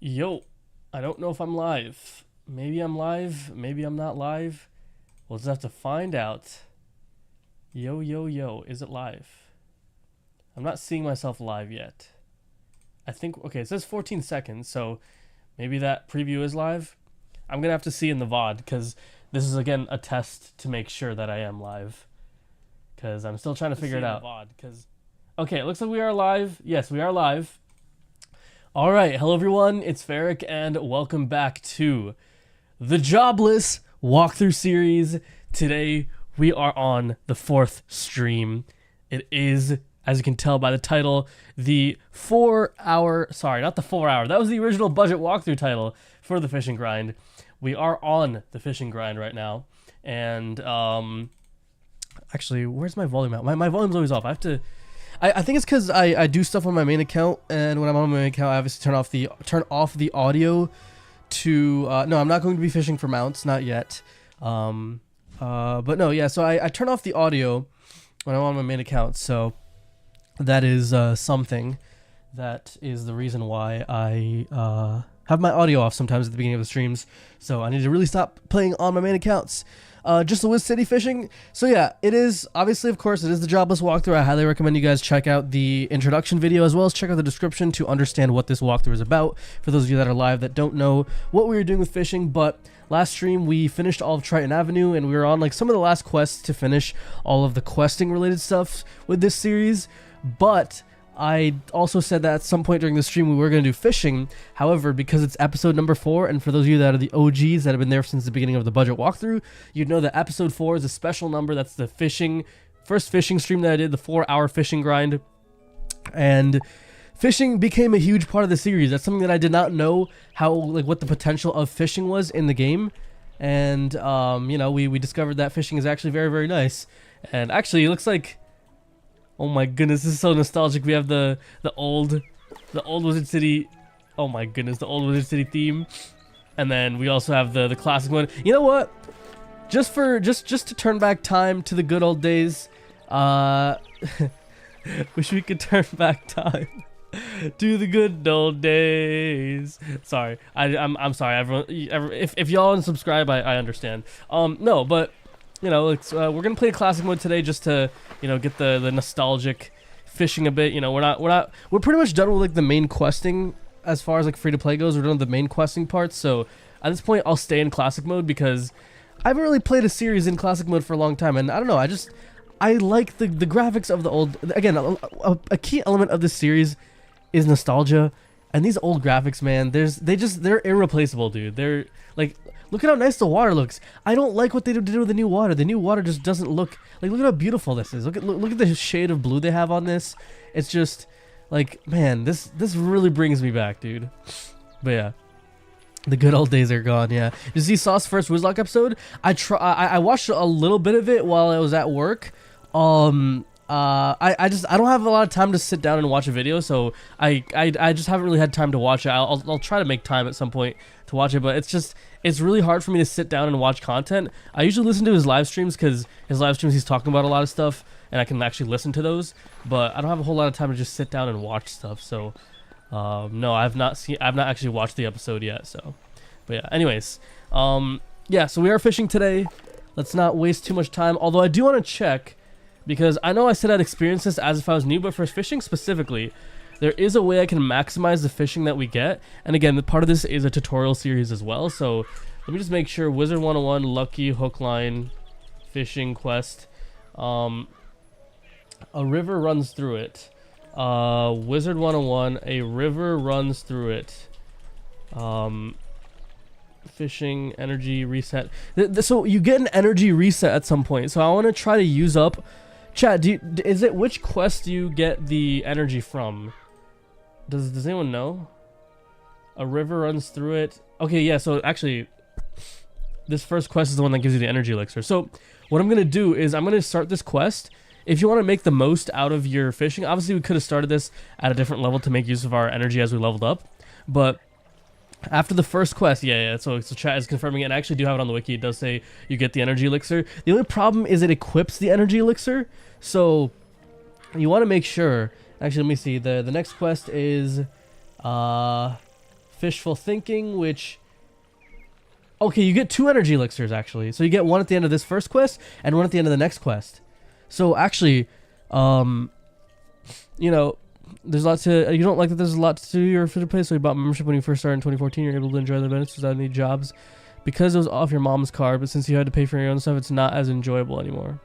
Yo, I don't know if I'm live. Maybe I'm live, maybe I'm not live. We'll just have to find out. Yo, is it live? I'm not seeing myself live yet. I think, okay, it says 14 seconds, so maybe that preview is live. I'm gonna have to see in the VOD, because this is, again, a test to make sure that I am live. Because I'm still trying to figure it out. Okay, it looks like we are live. Yes, we are live. All right, hello everyone, it's Ferric, and welcome back to the Jobless walkthrough series. Today, we are on the 4th stream. It is, as you can tell by the title, the 4-hour, sorry, not the 4-hour, that was the original budget walkthrough title for the fishing grind. We are on the fishing grind right now, and, actually, where's my volume at? My volume's always off. I think it's because I do stuff on my main account, and when I'm on my main account, I obviously turn off the audio to no, I'm not going to be fishing for mounts, not yet. But no, yeah, so I turn off the audio when I'm on my main account, so that is something. That is the reason why I have my audio off sometimes at the beginning of the streams, so I need to really stop playing on my main accounts. Just the Wiz City fishing. So yeah, it is, obviously, of course, it is the Jobless walkthrough. I highly recommend you guys check out the introduction video, as well as check out the description to understand what this walkthrough is about, for those of you that are live that don't know what we were doing with fishing. But last stream, we finished all of Triton Avenue, and we were on like some of the last quests to finish all of the questing related stuff with this series. But I also said that at some point during the stream we were going to do fishing. However, because it's episode number 4, and for those of you that are the OGs that have been there since the beginning of the budget walkthrough, you'd know that episode 4 is a special number. That's the first fishing stream that I did, the 4-hour fishing grind. And fishing became a huge part of the series. That's something that I did not know what the potential of fishing was in the game. And, you know, we discovered that fishing is actually very, very nice. And actually, it looks like, oh my goodness, this is so nostalgic. We have the old Wizard City. Oh my goodness, the old Wizard City theme. And then we also have the classic one. You know what? Just to turn back time to the good old days. Wish we could turn back time to the good old days. Sorry, I'm sorry, everyone. If y'all unsubscribe, I understand. No, but you know, we're gonna play a classic mode today just to, you know, get the nostalgic fishing a bit. You know, we're pretty much done with like the main questing as far as like free to play goes. We're done with the main questing parts. So at this point, I'll stay in classic mode because I haven't really played a series in classic mode for a long time, and I don't know. I like the graphics of the old. Again, a key element of this series is nostalgia, and these old graphics, man, they're irreplaceable, dude. They're like, look at how nice the water looks. I don't like what they did with the new water. The new water just doesn't look like, look at how beautiful this is. Look at the shade of blue they have on this. It's just like, man, this really brings me back, dude. But yeah, the good old days are gone. Yeah, did you see Sauce's first Wizlock episode? I watched a little bit of it while I was at work. I don't have a lot of time to sit down and watch a video, so I just haven't really had time to watch it. I'll try to make time at some point to watch it, but it's really hard for me to sit down and watch content. I usually listen to his live streams, because his live streams he's talking about a lot of stuff, and I can actually listen to those, but I don't have a whole lot of time to just sit down and watch stuff. So no, I've not actually watched the episode yet. So, but yeah, anyways, yeah, so we are fishing today. Let's not waste too much time, although I do want to check, because I know I said I'd experience this as if I was new, but for fishing specifically, there is a way I can maximize the fishing that we get. And again, the part of this is a tutorial series as well, so let me just make sure. Wizard101 lucky hook line fishing quest. A river runs through it. Wizard101, a river runs through it. Fishing energy reset. So you get an energy reset at some point, so I want to try to use up. Chat, is it, which quest do you get the energy from? Does anyone know? A river runs through it. Okay, yeah, so actually, this first quest is the one that gives you the energy elixir. So what I'm going to do is I'm going to start this quest. If you want to make the most out of your fishing, obviously we could have started this at a different level to make use of our energy as we leveled up. But after the first quest, yeah, so chat is confirming it, and I actually do have it on the wiki. It does say you get the energy elixir. The only problem is it equips the energy elixir, so you want to make sure. Actually, let me see. The next quest is Fishful Thinking, which... Okay, you get 2 energy elixirs, actually. So you get one at the end of this first quest, and one at the end of the next quest. So, actually, you know, there's lots to... You don't like that there's a lot to do your free to play, so you bought membership when you first started in 2014. You're able to enjoy the benefits without any jobs. Because it was off your mom's card, but since you had to pay for your own stuff, it's not as enjoyable anymore.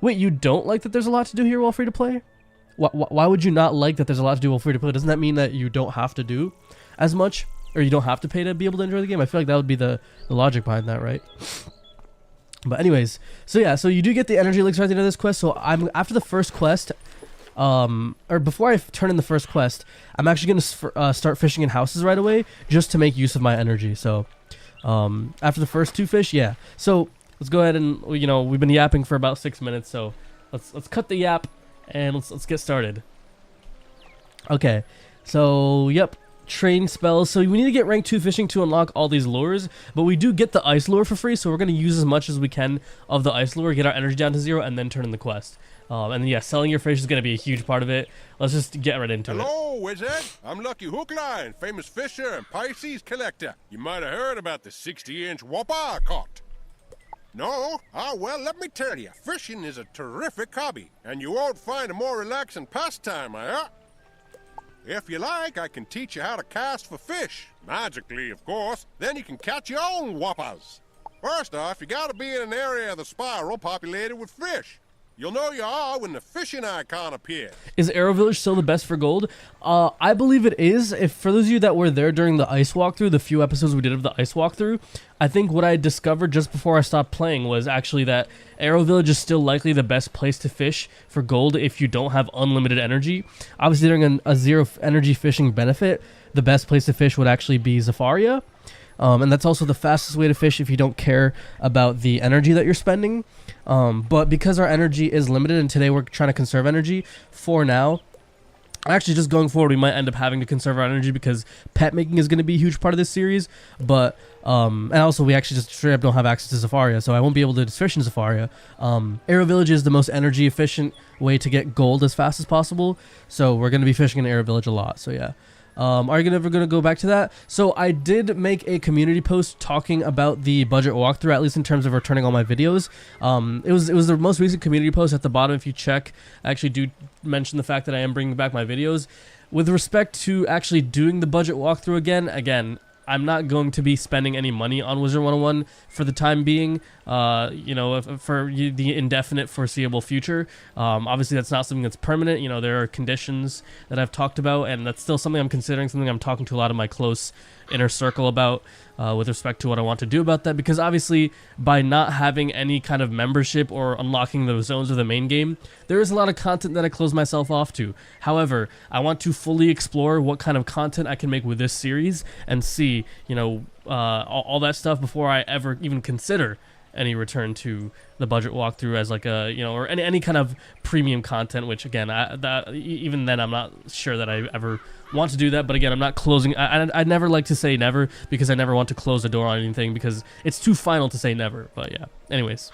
Wait, you don't like that there's a lot to do here while free to play? Why would you not like that there's a lot to do while free to play? Doesn't that mean that you don't have to do as much? Or you don't have to pay to be able to enjoy the game? I feel like that would be the logic behind that, right? But anyways, so yeah, so you do get the energy elixir at the end of this quest. So I'm after the first quest, or before I turn in the first quest, I'm actually going to start fishing in houses right away just to make use of my energy. So after the first 2 fish, yeah. So let's go ahead and, you know, we've been yapping for about 6 minutes, so let's cut the yap and let's get started. Okay, so yep, train spells. So we need to get rank 2 fishing to unlock all these lures, but we do get the ice lure for free, so we're going to use as much as we can of the ice lure, get our energy down to 0, and then turn in the quest. And yeah, selling your fish is going to be a huge part of it. Let's just get right into it. Hello, Wizard. I'm Lucky Hookline, famous fisher and Pisces collector. You might have heard about the 60-inch whopper I caught. No? Ah, well, let me tell you, fishing is a terrific hobby, and you won't find a more relaxing pastime, If you like, I can teach you how to cast for fish. Magically, of course. Then you can catch your own whoppers. First off, you gotta be in an area of the spiral populated with fish. You'll know you are when the fishing icon appears. Is Arrow Village still the best for gold? I believe it is. If for those of you that were there during the ice walkthrough, the few episodes we did of the ice walkthrough, I think what I discovered just before I stopped playing was actually that Arrow Village is still likely the best place to fish for gold if you don't have unlimited energy. Obviously, during a 0 energy fishing benefit, the best place to fish would actually be Zafaria. And that's also the fastest way to fish if you don't care about the energy that you're spending. But because our energy is limited, and today we're trying to conserve energy for now, actually just going forward we might end up having to conserve our energy because pet making is going to be a huge part of this series. But and also we actually just straight up don't have access to Zafaria, so I won't be able to fish in Zafaria. Arrow Village is the most energy efficient way to get gold as fast as possible, so we're going to be fishing in Arrow Village a lot. So yeah. Are you ever going to go back to that? So I did make a community post talking about the budget walkthrough, at least in terms of returning all my videos. It was the most recent community post at the bottom. If you check, I actually do mention the fact that I am bringing back my videos. With respect to actually doing the budget walkthrough again, I'm not going to be spending any money on Wizard101 for the time being, you know, for the indefinite foreseeable future. Obviously, that's not something that's permanent. You know, there are conditions that I've talked about, and that's still something I'm considering, something I'm talking to a lot of my close inner circle about with respect to what I want to do about that. Because obviously, by not having any kind of membership or unlocking those zones of the main game, there is a lot of content that I close myself off to. However, I want to fully explore what kind of content I can make with this series and see, you know, all that stuff before I ever even consider any return to the budget walkthrough as like a, you know, or any kind of premium content, which again, even then I'm not sure that I ever want to do that. But again, I'm not closing. I never like to say never, because I never want to close the door on anything, because it's too final to say never. But yeah, anyways,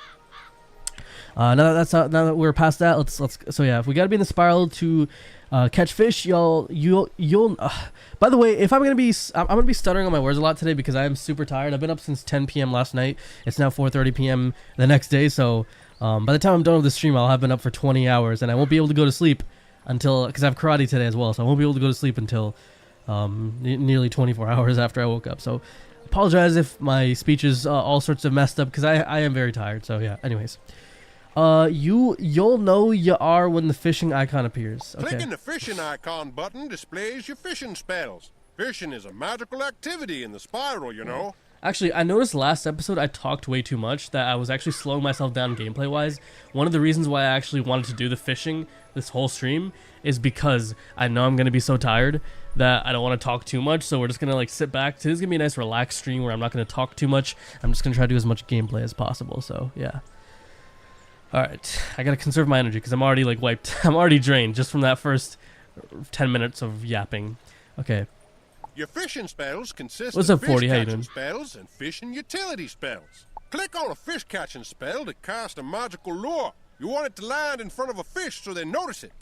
now that we're past that, let's so yeah, if we gotta be in the spiral to catch fish, you'll by the way, if I'm gonna be stuttering on my words a lot today because I am super tired. I've been up since 10 p.m. last night. It's now 4:30 p.m. the next day, so by the time I'm done with the stream, I'll have been up for 20 hours, and I won't be able to go to sleep until, because I have karate today as well, so I won't be able to go to sleep until nearly 24 hours after I woke up. So apologize if my speech is all sorts of messed up, because I am very tired. So yeah, anyways. You'll know you are when the fishing icon appears. Okay. Clicking the fishing icon button displays your fishing spells. Fishing is a magical activity in the spiral, you know. Actually, I noticed last episode I talked way too much, that I was actually slowing myself down gameplay-wise. One of the reasons why I actually wanted to do the fishing this whole stream is because I know I'm going to be so tired that I don't want to talk too much, so we're just going to like sit back. Today's going to be a nice relaxed stream where I'm not going to talk too much. I'm just going to try to do as much gameplay as possible, so yeah. Alright, I gotta conserve my energy because I'm already like wiped. I'm already drained just from that first 10 minutes of yapping. Okay. Your fishing spells consist What's of up, 40? fish How you catching doing? spells and fishing utility spells. Click on a fish catching spell to cast a magical lure. You want it to land in front of a fish so they notice it.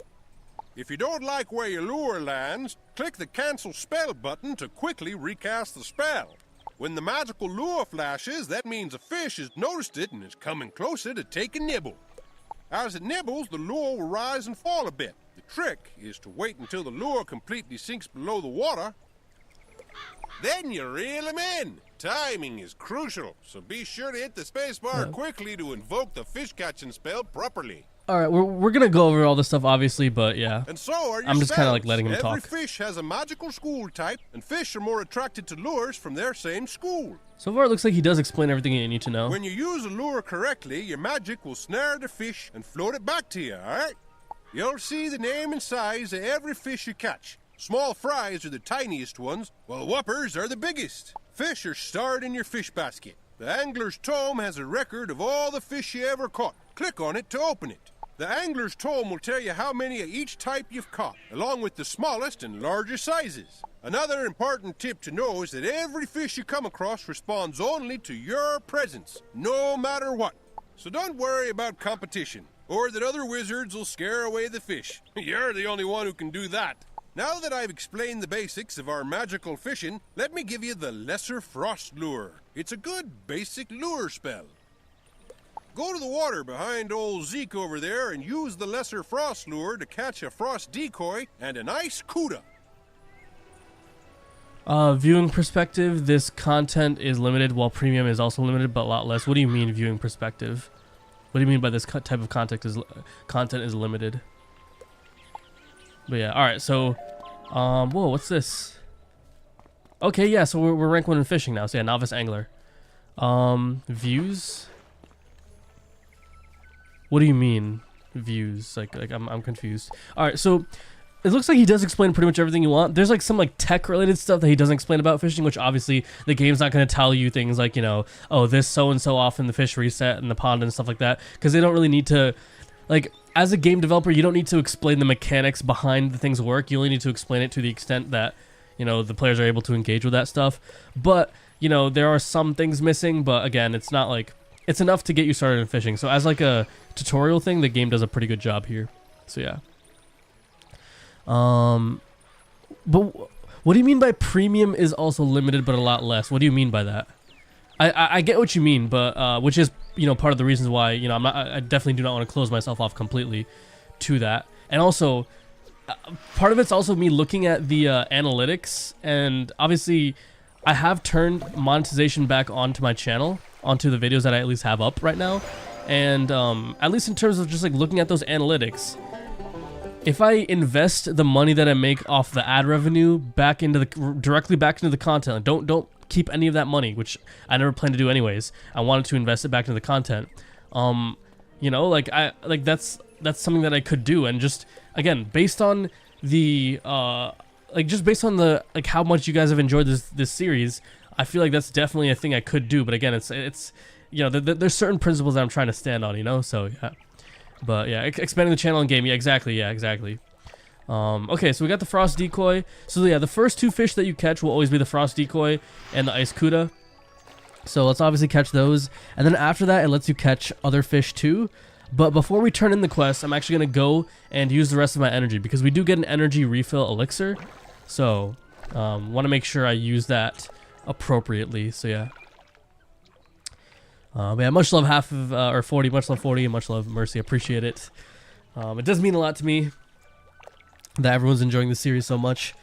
If you don't like where your lure lands, click the cancel spell button to quickly recast the spell. When the magical lure flashes, that means a fish has noticed it and is coming closer to take a nibble. As it nibbles, the lure will rise and fall a bit. The trick is to wait until the lure completely sinks below the water. Then you reel him in. Timing is crucial, so be sure to hit the spacebar quickly to invoke the fish catching spell properly. All right, we're gonna go over all this stuff, obviously, but yeah. And so are your I'm just kind of like spells. letting him talk. Every fish has a magical school type, and fish are more attracted to lures from their same school. So far, it looks like he does explain everything you need to know. When you use a lure correctly, your magic will snare the fish and float it back to you, alright? You'll see the name and size of every fish you catch. Small fries are the tiniest ones, while whoppers are the biggest. Fish are stored in your fish basket. The angler's tome has a record of all the fish you ever caught. Click on it to open it. The angler's tome will tell you how many of each type you've caught, along with the smallest and largest sizes. Another important tip to know is that every fish you come across responds only to your presence, no matter what. So don't worry about competition, or that other wizards will scare away the fish. You're the only one who can do that. Now that I've explained the basics of our magical fishing, let me give you the Lesser Frost Lure. It's a good basic lure spell. Go to the water behind old Zeke over there and use the Lesser Frost Lure to catch a frost decoy and an ice cuda. Viewing perspective, this content is limited while premium is also limited, but a lot less. What do you mean viewing perspective? What do you mean by this type of content is limited? But yeah, all right. So, whoa, what's this? Okay, yeah. So we're rank 1 in fishing now. So yeah, novice angler. Views. What do you mean views? Like I'm confused. All right, so it looks like he does explain pretty much everything you want. There's like some like tech related stuff that he doesn't explain about fishing, which obviously the game's not going to tell you things like, you know, oh, this so and so often the fish reset in the pond and stuff like that, because they don't really need to. Like, as a game developer, you don't need to explain the mechanics behind the things work. You only need to explain it to the extent that, you know, the players are able to engage with that stuff. But, you know, there are some things missing, but again, it's not like, it's enough to get you started in fishing. So as like a tutorial thing, the game does a pretty good job here. So yeah. But what do you mean by premium is also limited but a lot less? What do you mean by that? I get what you mean, but which is, you know, part of the reasons why, you know, I definitely do not want to close myself off completely to that. And also, part of it's also me looking at the analytics, and obviously I have turned monetization back onto my channel, onto the videos that I at least have up right now. And at least in terms of just like looking at those analytics, if I invest the money that I make off the ad revenue back into the directly back into the content, don't keep any of that money, which I never planned to do anyways. I wanted to invest it back into the content. You know, like that's something that I could do, and just again based on the just based on the like how much you guys have enjoyed this series, I feel like that's definitely a thing I could do. But again, it's you know, there's certain principles that I'm trying to stand on, you know. So yeah, but yeah, expanding the channel and game, yeah, exactly. Okay, so we got the frost decoy. So yeah, the first 2 fish that you catch will always be the frost decoy and the ice cuda. So let's obviously catch those, and then after that, it lets you catch other fish too. But before we turn in the quest, I'm actually gonna go and use the rest of my energy, because we do get an energy refill elixir. So want to make sure I use that appropriately. So yeah. But yeah, much love half of or 40, much love 40, and much love Mercy. Appreciate it. It does mean a lot to me that everyone's enjoying the series so much,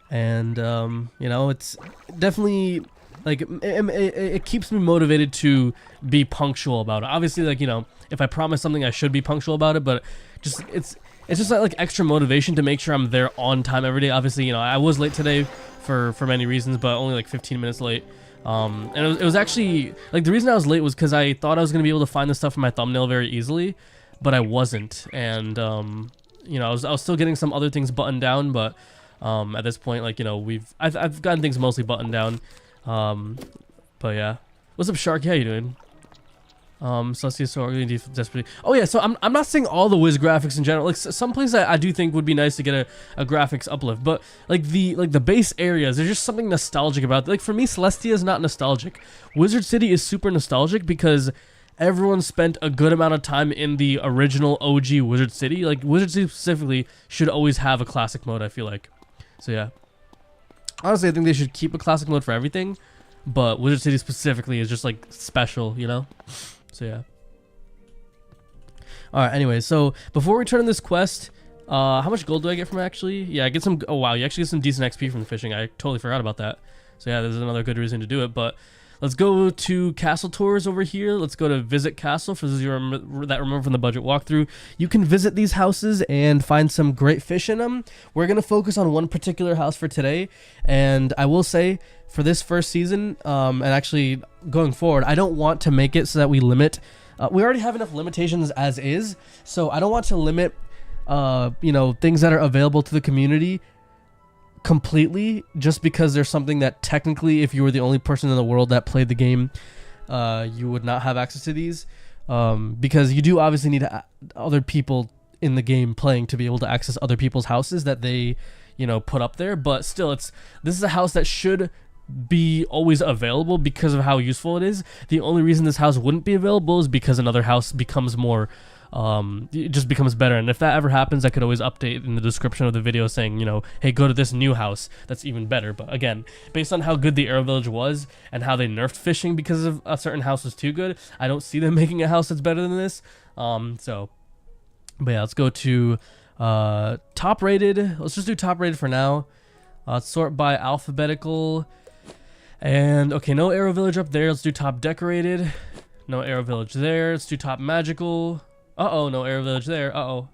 and you know, it's definitely like it keeps me motivated to be punctual about it. Obviously, like, you know, if I promise something, I should be punctual about it, but just it's just like extra motivation to make sure I'm there on time every day. Obviously, you know, I was late today for many reasons, but only like 15 minutes late. And it was actually like the reason I was late was because I thought I was gonna be able to find the stuff for my thumbnail very easily, but I wasn't, and you know, I was still getting some other things buttoned down, but at this point, like, you know, I've gotten things mostly buttoned down. But yeah, what's up, Sharky? How you doing? Celestia, so desperately. Oh yeah, so I'm not saying all the Wiz graphics in general. Like some places I do think would be nice to get a graphics uplift, but like the base areas, there's just something nostalgic about it. Like for me, Celestia is not nostalgic. Wizard City is super nostalgic because everyone spent a good amount of time in the original OG Wizard City. Like, Wizard City specifically should always have a classic mode, I feel like. So yeah. Honestly, I think they should keep a classic mode for everything, but Wizard City specifically is just like special, you know? So yeah. Alright, anyway, so before we turn on this quest, how much gold do I get from it actually? Yeah, I get some, oh wow, you actually get some decent XP from the fishing. I totally forgot about that. So yeah, there's another good reason to do it, but let's go to castle tours over here. Let's go to visit castle. For those of you that remember from the budget walkthrough, you can visit these houses and find some great fish in them. We're going to focus on one particular house for today, and I will say for this first season, and actually going forward, I don't want to make it so that we limit. We already have enough limitations as is, so I don't want to limit, you know, things that are available to the community completely just because there's something that technically, if you were the only person in the world that played the game, you would not have access to these, because you do obviously need other people in the game playing to be able to access other people's houses that they, you know, put up there. But still, this is a house that should be always available because of how useful it is. The only reason this house wouldn't be available is because another house becomes more, it just becomes better. And if that ever happens, I could always update in the description of the video saying, you know, hey, go to this new house that's even better. But again, based on how good the Arrow Village was and how they nerfed fishing because of a certain house was too good, I don't see them making a house that's better than this. So, but yeah, let's go to top rated. Let's just do top rated for now. Let's sort by alphabetical. And okay, no Arrow Village up there. Let's do top decorated. No Arrow Village there. Let's do top magical. Uh-oh, no Arrow Village there. Uh-oh.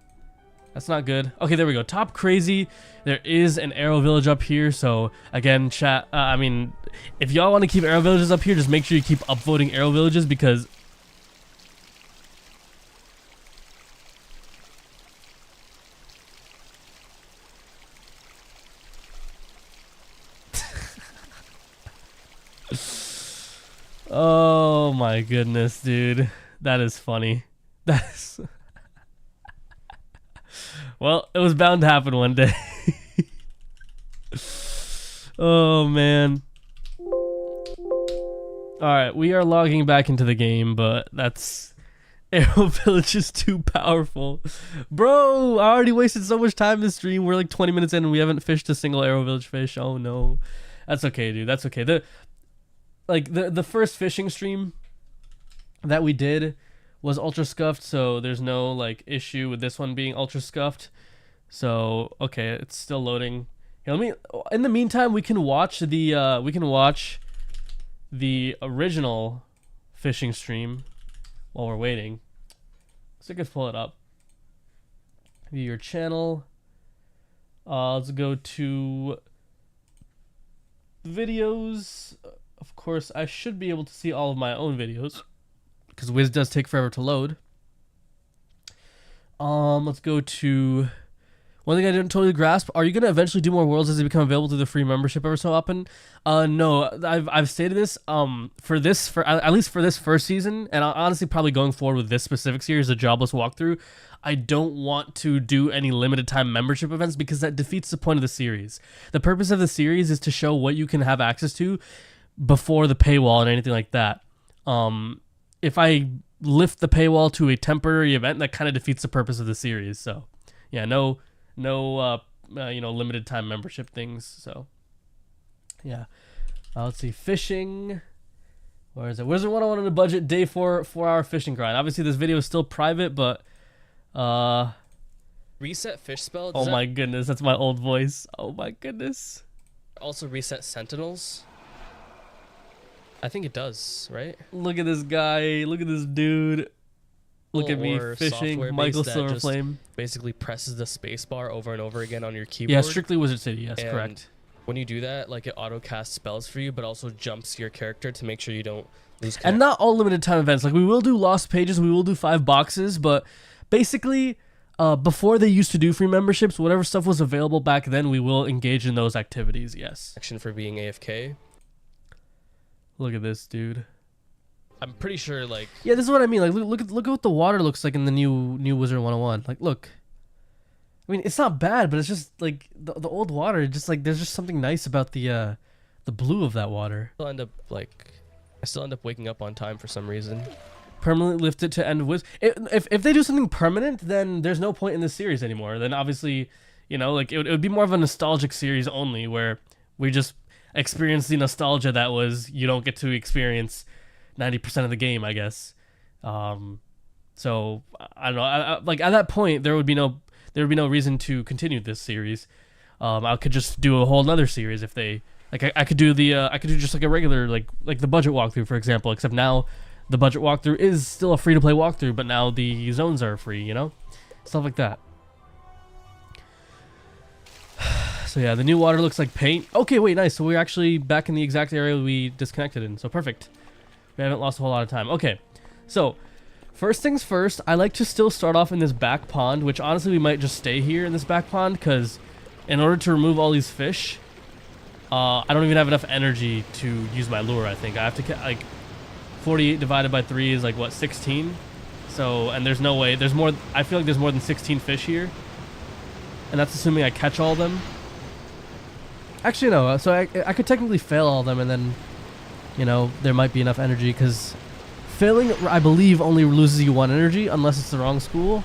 That's not good. Okay, there we go. Top crazy. There is an Arrow Village up here. So, again, chat, I mean, if y'all want to keep Arrow Villages up here, just make sure you keep upvoting Arrow Villages because... Oh my goodness, dude. That is funny. That's well, it was bound to happen one day. Oh man. Alright, we are logging back into the game, but that's... Arrow Village is too powerful. Bro, I already wasted so much time this stream. We're like 20 minutes in and we haven't fished a single Arrow Village fish. Oh no. That's okay, dude. That's okay. The first fishing stream that we did was ultra scuffed, so there's no like issue with this one being ultra scuffed. So okay, it's still loading. Here, let me. In the meantime, we can watch the original fishing stream while we're waiting. So I can pull it up. View your channel. Let's go to videos. Of course, I should be able to see all of my own videos because Wiz does take forever to load. Let's go to one thing I didn't totally grasp. Are you gonna eventually do more worlds as they become available through the free membership ever so often? No, I've stated this. For at least for this first season, and honestly probably going forward with this specific series, the Jobless walkthrough, I don't want to do any limited time membership events because that defeats the point of the series. The purpose of the series is to show what you can have access to before the paywall and anything like that. If I lift the paywall to a temporary event, that kind of defeats the purpose of the series. So yeah, no you know, limited time membership things. So yeah, let's see, fishing. Where is it? Wizard101 on a budget, day 4-hour fishing grind. Obviously this video is still private, but reset fish spell. Oh my goodness, that's my old voice. Oh my goodness. Also reset sentinels. I think it does, right? Look at this guy. Look at this dude. Look at me fishing. Michael Silverflame basically presses the space bar over and over again on your keyboard. Yeah, strictly Wizard City. Yes, and correct. When you do that, like, it auto casts spells for you, but also jumps your character to make sure you don't lose. And not all limited time events. Like, we will do lost pages. We will do 5 boxes, but basically, before they used to do free memberships, whatever stuff was available back then, we will engage in those activities. Yes. Action for being AFK. Look at this, dude. I'm pretty sure, like... Yeah, this is what I mean. Like, look at what the water looks like in the new Wizard101. Like, look. I mean, it's not bad, but it's just, like, the old water, just, like, there's just something nice about the blue of that water. I still end up waking up on time for some reason. permanently lift it to end with. If they do something permanent, then there's no point in this series anymore. Then obviously, like it would be more of a nostalgic series only, where we just experience the nostalgia that was you don't get to experience 90% of the game, I guess. So I don't know. Like at that point, there would be no reason to continue this series. I could just do a whole another series if they like. I could do just like a regular like the budget walkthrough, for example. Except now the budget walkthrough is still a free to play walkthrough, but now the zones are free. Stuff like that. So yeah, the new water looks like paint. Okay, wait, nice. So we're actually back in the exact area we disconnected in. So perfect. We haven't lost a whole lot of time. Okay, so first things first, I like to still start off in this back pond, which honestly we might just stay here in this back pond, because in order to remove all these fish, I don't even have enough energy to use my lure, I think. I have to, like, 48 divided by 3 is, like, what, 16? So, and there's no way, there's more, I feel like there's more than 16 fish here. And that's assuming I catch all of them. Actually, no, so I could technically fail all of them, and then, there might be enough energy, because failing, I believe, only loses you 1 energy, unless it's the wrong school.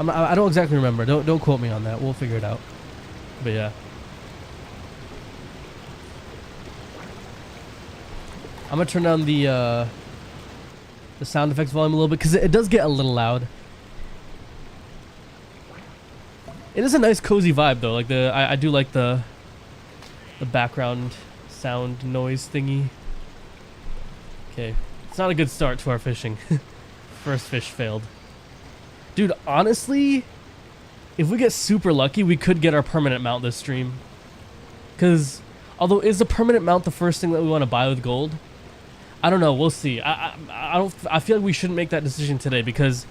I don't exactly remember. Don't quote me on that. We'll figure it out. But yeah. I'm gonna turn down the sound effects volume a little bit, because it does get a little loud. It is a nice cozy vibe though. Like I do like the background sound noise thingy. Okay. It's not a good start to our fishing. First fish failed. Dude, honestly, if we get super lucky, we could get our permanent mount this stream. Because, although is the permanent mount the first thing that we want to buy with gold? I don't know. We'll see. I feel like we shouldn't make that decision today, because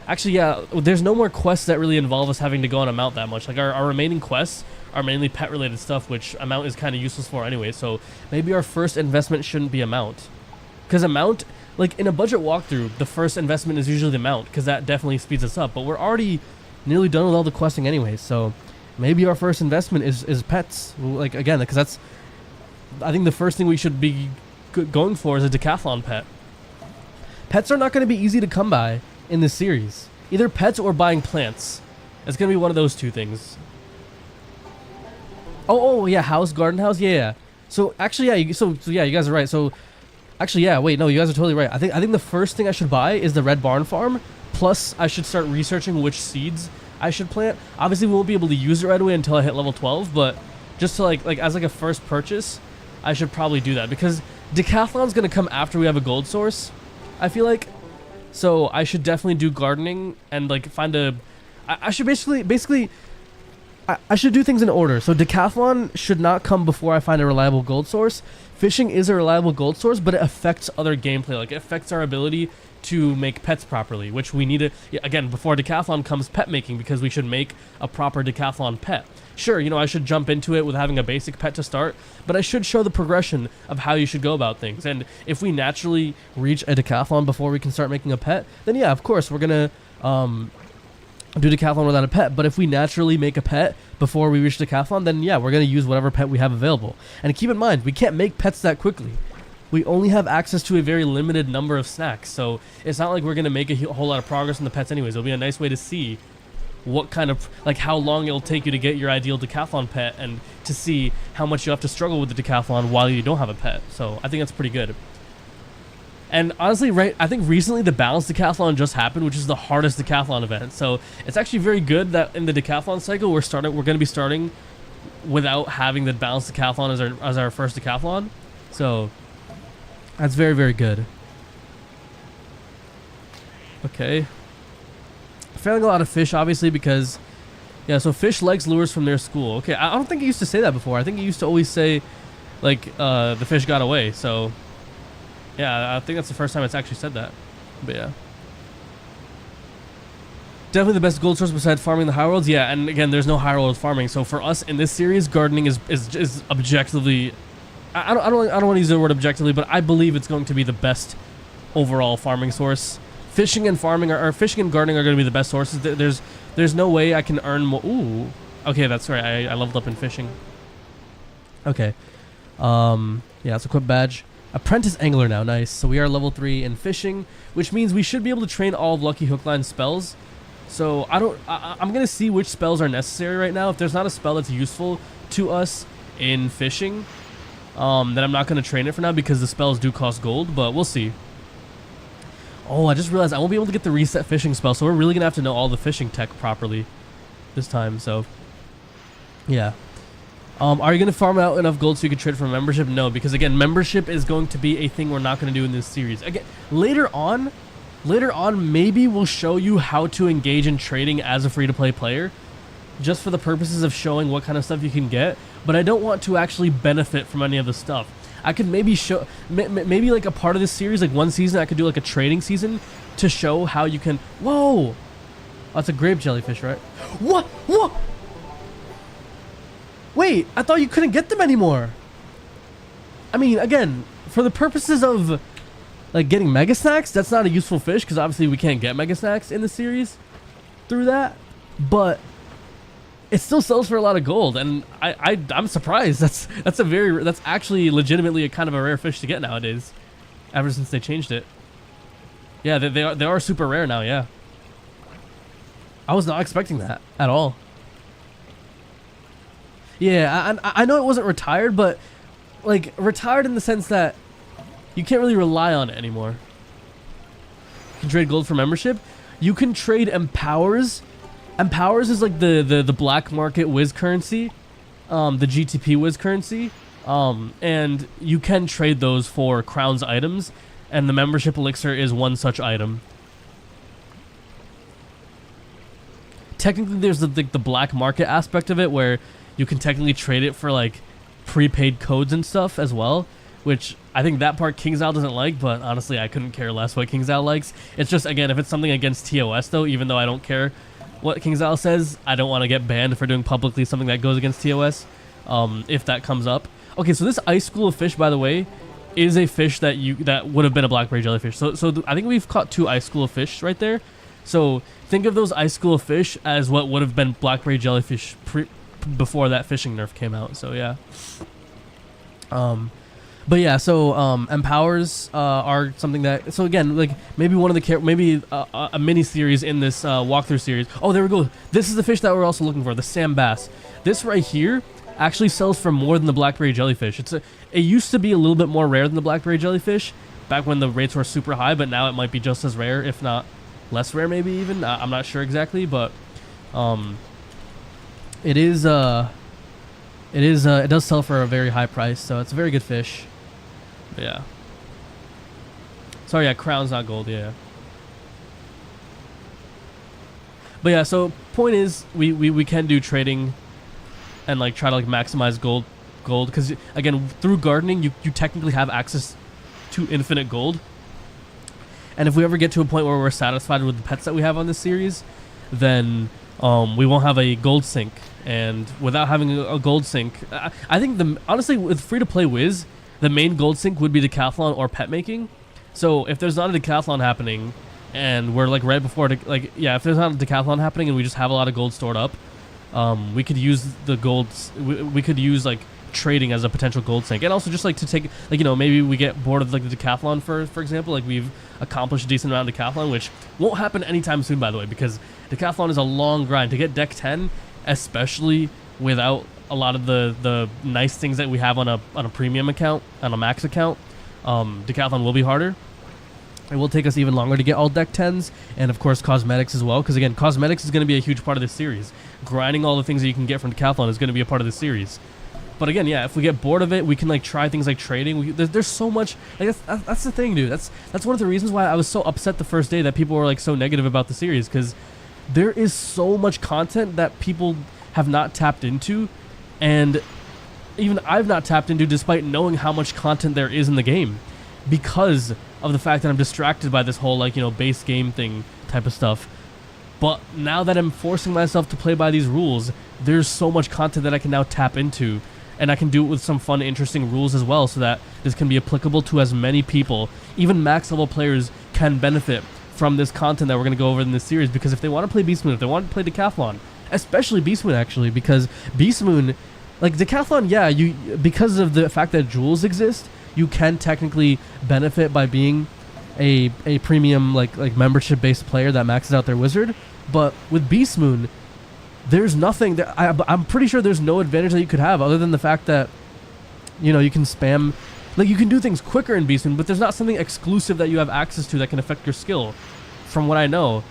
actually, yeah, there's no more quests that really involve us having to go on a mount that much. Like our remaining quests are mainly pet related stuff, which a mount is kind of useless for anyway. So maybe our first investment shouldn't be a mount. Because a mount, like in a budget walkthrough, the first investment is usually the mount, because that definitely speeds us up. But we're already nearly done with all the questing anyway, so maybe our first investment is pets. Like again, because that's, I think the first thing we should be going for is a decathlon pet. Pets are not going to be easy to come by in this series. Either pets or buying plants. It's going to be one of those two things. Oh yeah, garden house, yeah. So actually, yeah, so yeah, you guys are right. So actually, yeah, wait, no, you guys are totally right. I think the first thing I should buy is the red barn farm. Plus, I should start researching which seeds I should plant. Obviously, we won't be able to use it right away until I hit level 12, but just to like as like a first purchase, I should probably do that, because decathlon's gonna come after we have a gold source, I feel like. So I should definitely do gardening and like find a. I should basically. I should do things in order. So decathlon should not come before I find a reliable gold source. Fishing is a reliable gold source, but it affects other gameplay. Like it affects our ability to make pets properly, which we need to, again, before decathlon comes pet making, because we should make a proper decathlon pet. Sure, I should jump into it with having a basic pet to start, but I should show the progression of how you should go about things. And if we naturally reach a decathlon before we can start making a pet, then yeah, of course, we're gonna do decathlon without a pet. But if we naturally make a pet before we reach decathlon, then yeah, we're gonna use whatever pet we have available. And keep in mind, we can't make pets that quickly. We only have access to a very limited number of snacks, so it's not like we're gonna make a whole lot of progress in the pets anyways. It'll be a nice way to see what kind of, like, how long it'll take you to get your ideal decathlon pet, and to see how much you have to struggle with the decathlon while you don't have a pet. So I think that's pretty good. And honestly, right, I think recently the balanced decathlon just happened, which is the hardest decathlon event. So it's actually very good that in the decathlon cycle we're going to be starting without having the balanced decathlon as our first decathlon. So that's very, very good. Okay. Failing a lot of fish, obviously, because yeah, so fish likes lures from their school. Okay, I don't think it used to say that before. I think it used to always say like the fish got away. So yeah, I think that's the first time it's actually said that. But yeah, definitely the best gold source besides farming the high worlds. Yeah, and again, there's no high world farming. So for us in this series, gardening is objectively, I don't want to use the word objectively, but I believe it's going to be the best overall farming source. Fishing and farming fishing and gardening are going to be the best sources. There's no way I can earn more. Ooh, okay, that's right. I leveled up in fishing. Okay, yeah, let's equip badge. Apprentice angler now, nice. So we are level 3 in fishing, which means we should be able to train all of Lucky Hook Line spells. So I'm gonna see which spells are necessary right now. If there's not a spell that's useful to us in fishing, then I'm not gonna train it for now because the spells do cost gold, but we'll see. Oh, I just realized I won't be able to get the reset fishing spell, so we're really gonna have to know all the fishing tech properly this time, so yeah. Are you going to farm out enough gold so you can trade for membership? No, because again, membership is going to be a thing we're not going to do in this series. Again, later on, maybe we'll show you how to engage in trading as a free-to-play player, just for the purposes of showing what kind of stuff you can get, but I don't want to actually benefit from any of the stuff. I could maybe show, maybe like a part of this series, like one season, I could do like a trading season to show how you can, whoa! Oh, that's a grape jellyfish, right? What? What? Wait, I thought you couldn't get them anymore. I mean, again, for the purposes of like getting mega snacks, that's not a useful fish because obviously we can't get mega snacks in the series through that. But it still sells for a lot of gold, and I'm surprised. That's actually legitimately a kind of a rare fish to get nowadays, ever since they changed it. Yeah, they are super rare now. Yeah, I was not expecting that at all. Yeah, I know it wasn't retired, but like retired in the sense that you can't really rely on it anymore. You can trade gold for membership. You can trade empowers. Empowers is like the black market Wiz currency, the GTP Wiz currency, and you can trade those for crowns items, and the membership elixir is one such item. Technically, there's the black market aspect of it where you can technically trade it for like prepaid codes and stuff as well, which I think that part KingsOwl doesn't like, but honestly I couldn't care less what KingsOwl likes. It's just, again, if it's something against TOS though, even though I don't care what KingsOwl says, I don't want to get banned for doing publicly something that goes against TOS, if that comes up. Okay, so this ice school of fish, by the way, is a fish that would have been a blackberry jellyfish. So I think we've caught 2 ice school of fish right there. So think of those ice school of fish as what would have been blackberry jellyfish before that fishing nerf came out. So yeah. But yeah, so empowers are something that, so again, like maybe one of the maybe a mini series in this walkthrough series. Oh, there we go. This is the fish that we're also looking for, the Sam bass. This right here actually sells for more than the blackberry jellyfish. It used to be a little bit more rare than the blackberry jellyfish back when the rates were super high, but now it might be just as rare, if not less rare, maybe even. I'm not sure exactly, but it does sell for a very high price, so it's a very good fish. But yeah. Sorry, yeah, crown's not gold, yeah. But yeah, so point is, we can do trading and like try to like maximize gold, because again, through gardening, you technically have access to infinite gold. And if we ever get to a point where we're satisfied with the pets that we have on this series, then we won't have a gold sink. And without having a gold sink, I think honestly, with free-to-play Wiz, the main gold sink would be decathlon or pet making. So if there's not a decathlon happening, and we're like right before, if there's not a decathlon happening and we just have a lot of gold stored up, we could use the gold. We could use like trading as a potential gold sink, and also just like to take, like, you know, maybe we get bored of like the decathlon for example, like we've accomplished a decent amount of decathlon, which won't happen anytime soon, by the way, because decathlon is a long grind to get deck 10, especially without a lot of the nice things that we have on a premium account, on a max account. Decathlon will be harder. It will take us even longer to get all deck 10s, and of course cosmetics as well, because again, cosmetics is going to be a huge part of this series. Grinding all the things that you can get from decathlon is going to be a part of the series. But again, yeah, if we get bored of it, we can like try things like trading. There's so much, like that's the thing, dude. That's one of the reasons why I was so upset the first day that people were like so negative about the series, because there is so much content that people have not tapped into, and even I've not tapped into, despite knowing how much content there is in the game, because of the fact that I'm distracted by this whole, like, you know, base game thing type of stuff. But now that I'm forcing myself to play by these rules, there's so much content that I can now tap into, and I can do it with some fun, interesting rules as well, so that this can be applicable to as many people. Even max level players can benefit from this content that we're going to go over in this series, because if they want to play Beast Moon, if they want to play Decathlon, especially Beast Moon actually, because Beast Moon, like Decathlon, yeah, because of the fact that jewels exist, you can technically benefit by being a premium like membership based player that maxes out their wizard. But with Beast Moon, there's nothing that I'm pretty sure there's no advantage that you could have other than the fact that, you know, you can spam, like you can do things quicker in Beast Moon, but there's not something exclusive that you have access to that can affect your skill, from what I know,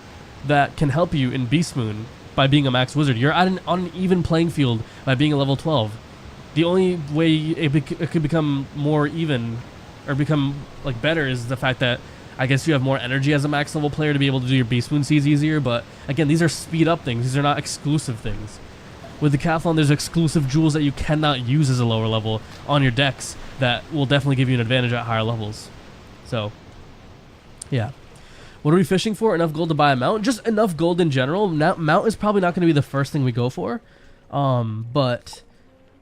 that can help you in Beast Moon by being a max wizard. You're on an even playing field by being a level 12. The only way it could become more even or become like better is the fact that I guess you have more energy as a max level player to be able to do your Beast Moon seeds easier, but again, these are speed up things. These are not exclusive things. With Decathlon, there's exclusive jewels that you cannot use as a lower level on your decks that will definitely give you an advantage at higher levels. So, yeah. What are we fishing for? Enough gold to buy a mount? Just enough gold in general. Now, mount is probably not going to be the first thing we go for, but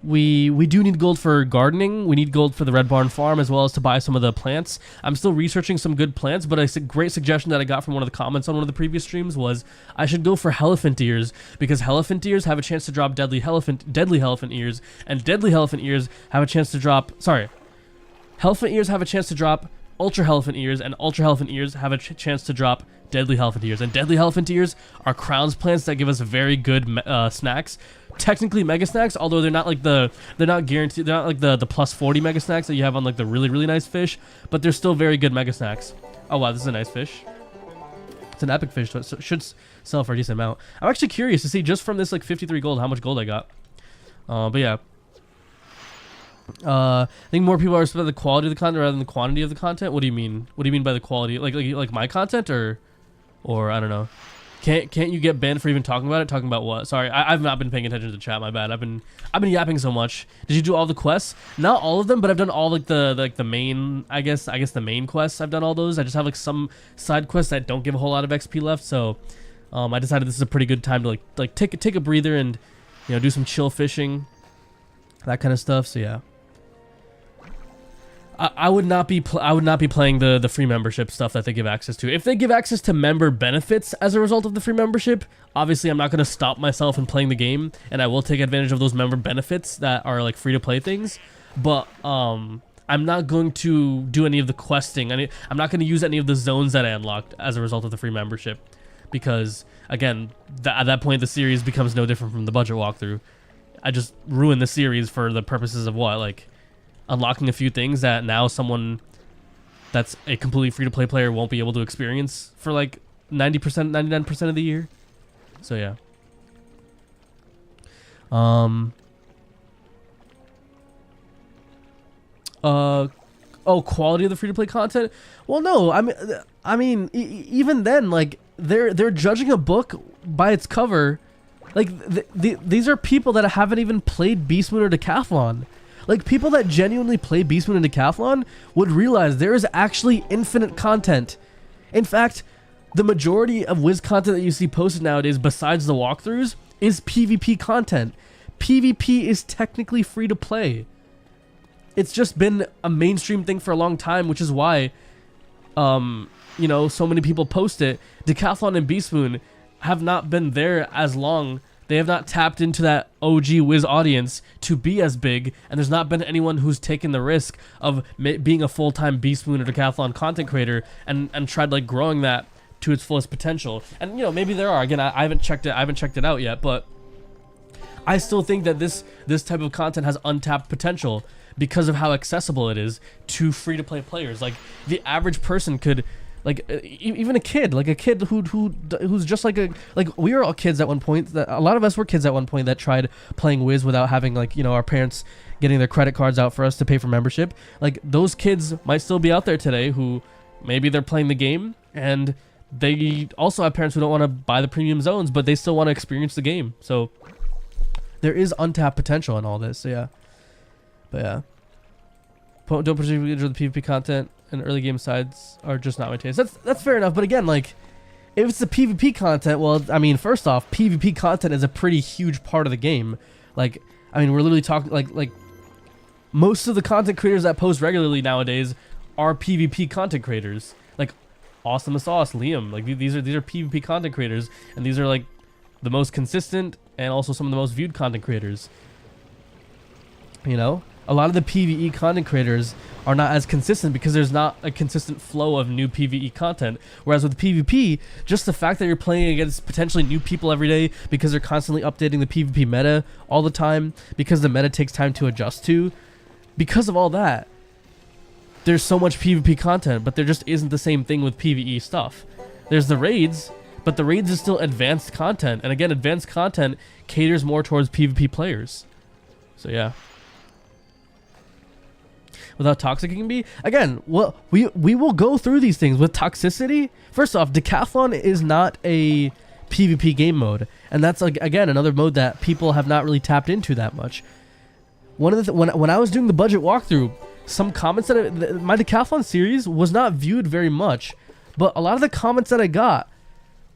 we do need gold for gardening. We need gold for the Red Barn farm, as well as to buy some of the plants. I'm still researching some good plants, but a great suggestion that I got from one of the comments on one of the previous streams was I should go for elephant ears, because elephant ears have a chance to drop deadly elephant ears, and deadly elephant ears have a chance to drop, elephant ears have a chance to drop ultra elephant ears, and ultra elephant ears have a chance to drop deadly elephant ears. And deadly elephant ears are crowns plants that give us very good snacks. Technically mega snacks, although they're not guaranteed, they're not like the plus 40 mega snacks that you have on like the really nice fish, but they're still very good mega snacks. Oh wow, this is a nice fish. It's an epic fish, so it should sell for a decent amount. I'm actually curious to see, just from this like 53 gold, how much gold I got. But yeah, I think more people are respect the quality of the content rather than the quantity of the content. What do you mean? What do you mean by the quality? Like my content, or I don't know. Can't you get banned for even talking about it? Talking about what? Sorry, I've not been paying attention to the chat. My bad. I've been yapping so much. Did you do all the quests? Not all of them, but I've done all like the main. I guess the main quests. I've done all those. I just have like some side quests that don't give a whole lot of XP left. So, I decided this is a pretty good time to like take a breather and, you know, do some chill fishing, that kind of stuff. So yeah. I would not be playing the free membership stuff that they give access to. If they give access to member benefits as a result of the free membership, obviously I'm not going to stop myself in playing the game, and I will take advantage of those member benefits that are like free to play things. But I'm not going to do any of the questing. I'm not going to use any of the zones that I unlocked as a result of the free membership, because again, at that point the series becomes no different from the budget walkthrough. I just ruined the series for the purposes of what, like unlocking a few things that now someone that's a completely free-to-play player won't be able to experience for like 90%, 99% of the year. So yeah. Quality of the free-to-play content? Well, no. I mean, even then, like they're judging a book by its cover. Like these are people that haven't even played Beast Moon or Decathlon. Like, people that genuinely play Beast Moon and Decathlon would realize there is actually infinite content. In fact, the majority of Wiz content that you see posted nowadays, besides the walkthroughs, is PvP content. PvP is technically free to play. It's just been a mainstream thing for a long time, which is why, you know, so many people post it. Decathlon and Beast Moon have not been there as long. They have not tapped into that OG Wiz audience to be as big, and there's not been anyone who's taken the risk of being a full-time Beast Moon or Decathlon content creator and tried like growing that to its fullest potential. And you know, maybe there are. Again, I haven't checked it out yet, but I still think that this type of content has untapped potential because of how accessible it is to free-to-play players. Like the average person could, like even a kid who's just like we were all kids at one point. That a lot of us were kids at one point that tried playing Wiz without having, like, you know, our parents getting their credit cards out for us to pay for membership. Like, those kids might still be out there today who maybe they're playing the game and they also have parents who don't want to buy the premium zones, but they still want to experience the game. So there is untapped potential in all this. So yeah, but yeah, don't particularly enjoy the PvP content, and early game sides are just not my taste. That's fair enough. But again, like, if it's the PvP content, well, I mean, first off, PvP content is a pretty huge part of the game. Like, I mean, we're literally talking like most of the content creators that post regularly nowadays are PvP content creators. Like Awesome Sauce, Liam, like these are PvP content creators, and these are like the most consistent and also some of the most viewed content creators. You know, a lot of the PvE content creators are not as consistent because there's not a consistent flow of new PvE content. Whereas with PvP, just the fact that you're playing against potentially new people every day because they're constantly updating the PvP meta all the time, because the meta takes time to adjust to, because of all that, there's so much PvP content, but there just isn't the same thing with PvE stuff. There's the raids, but the raids is still advanced content. And again, advanced content caters more towards PvP players. So yeah. With how toxic it can be. Again, well, we will go through these things with toxicity. First off, Decathlon is not a PvP game mode, and that's like, again, another mode that people have not really tapped into that much. One of the when I was doing the budget walkthrough, some comments that my Decathlon series was not viewed very much, but a lot of the comments that I got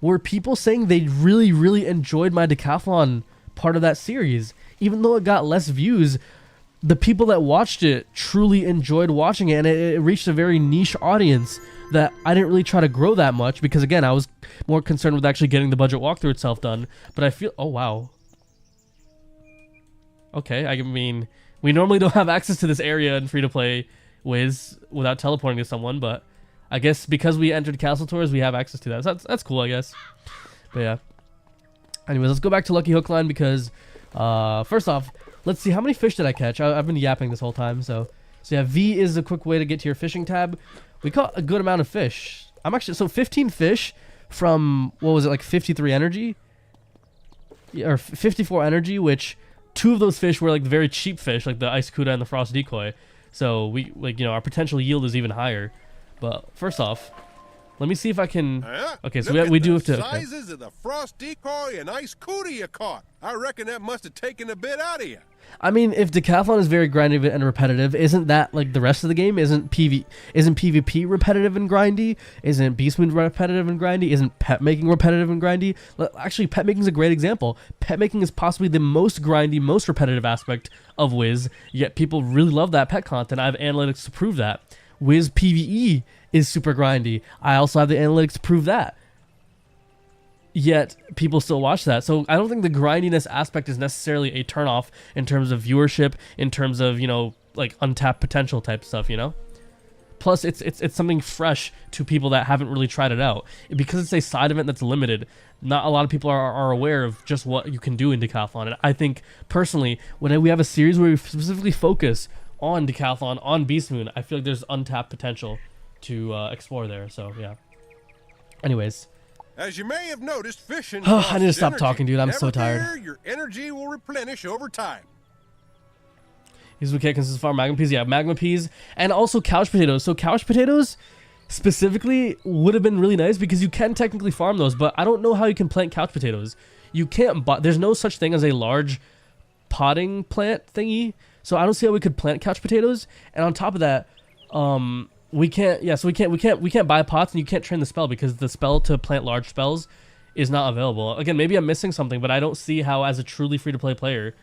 were people saying they really enjoyed my Decathlon part of that series, even though it got less views. The people that watched it truly enjoyed watching it, and it reached a very niche audience that I didn't really try to grow that much because, again, I was more concerned with actually getting the budget walkthrough itself done. But I feel, oh wow, okay, I mean, we normally don't have access to this area in free-to-play Wiz without teleporting to someone, but I guess because we entered Castle Tours, we have access to that. So that's cool, I guess. But yeah. Anyways, let's go back to Lucky Hook Line because, first off, let's see, how many fish did I catch? I've been yapping this whole time, so yeah, V is a quick way to get to your fishing tab. We caught a good amount of fish. I'm actually, so 15 fish from, what was it, like 53 energy? Yeah, or 54 energy, which 2 of those fish were like the very cheap fish, like the Ice Cuda and the Frost Decoy. So we, like, you know, our potential yield is even higher. But first off, let me see if I can. Okay, so we do have to. Okay. Sizes of the Frost Decoy and Ice Cuda you caught. I reckon that must have taken a bit out of you. I mean, if Decathlon is very grindy and repetitive, isn't that like the rest of the game? Isn't PvP repetitive and grindy? Isn't Beast Moon repetitive and grindy? Isn't pet making repetitive and grindy? Actually, pet making is a great example. Pet making is possibly the most grindy, most repetitive aspect of Wiz, yet people really love that pet content. I have analytics to prove that. Wiz PvE is super grindy. I also have the analytics to prove that. Yet people still watch that. So I don't think the grindiness aspect is necessarily a turnoff in terms of viewership, in terms of, you know, like untapped potential type stuff, you know? Plus it's something fresh to people that haven't really tried it out. Because it's a side event that's limited, not a lot of people are aware of just what you can do in Decathlon. And I think personally, when we have a series where we specifically focus on Decathlon, on Beast Moon, I feel like there's untapped potential to explore there. So yeah. Anyways. As you may have noticed, fishing. I need to stop talking, dude. I'm so tired. Never fear, your energy will replenish over time. These we can't consist farm magma peas. Yeah, magma peas and also couch potatoes. So couch potatoes specifically would have been really nice because you can technically farm those, but I don't know how you can plant couch potatoes. You can't. But there's no such thing as a large potting plant thingy. So I don't see how we could plant couch potatoes. And on top of that, we can't. Yeah, so we can't buy pots, and you can't train the spell because the spell to plant large spells is not available. Again, maybe I'm missing something, but I don't see how, as a truly free-to-play player,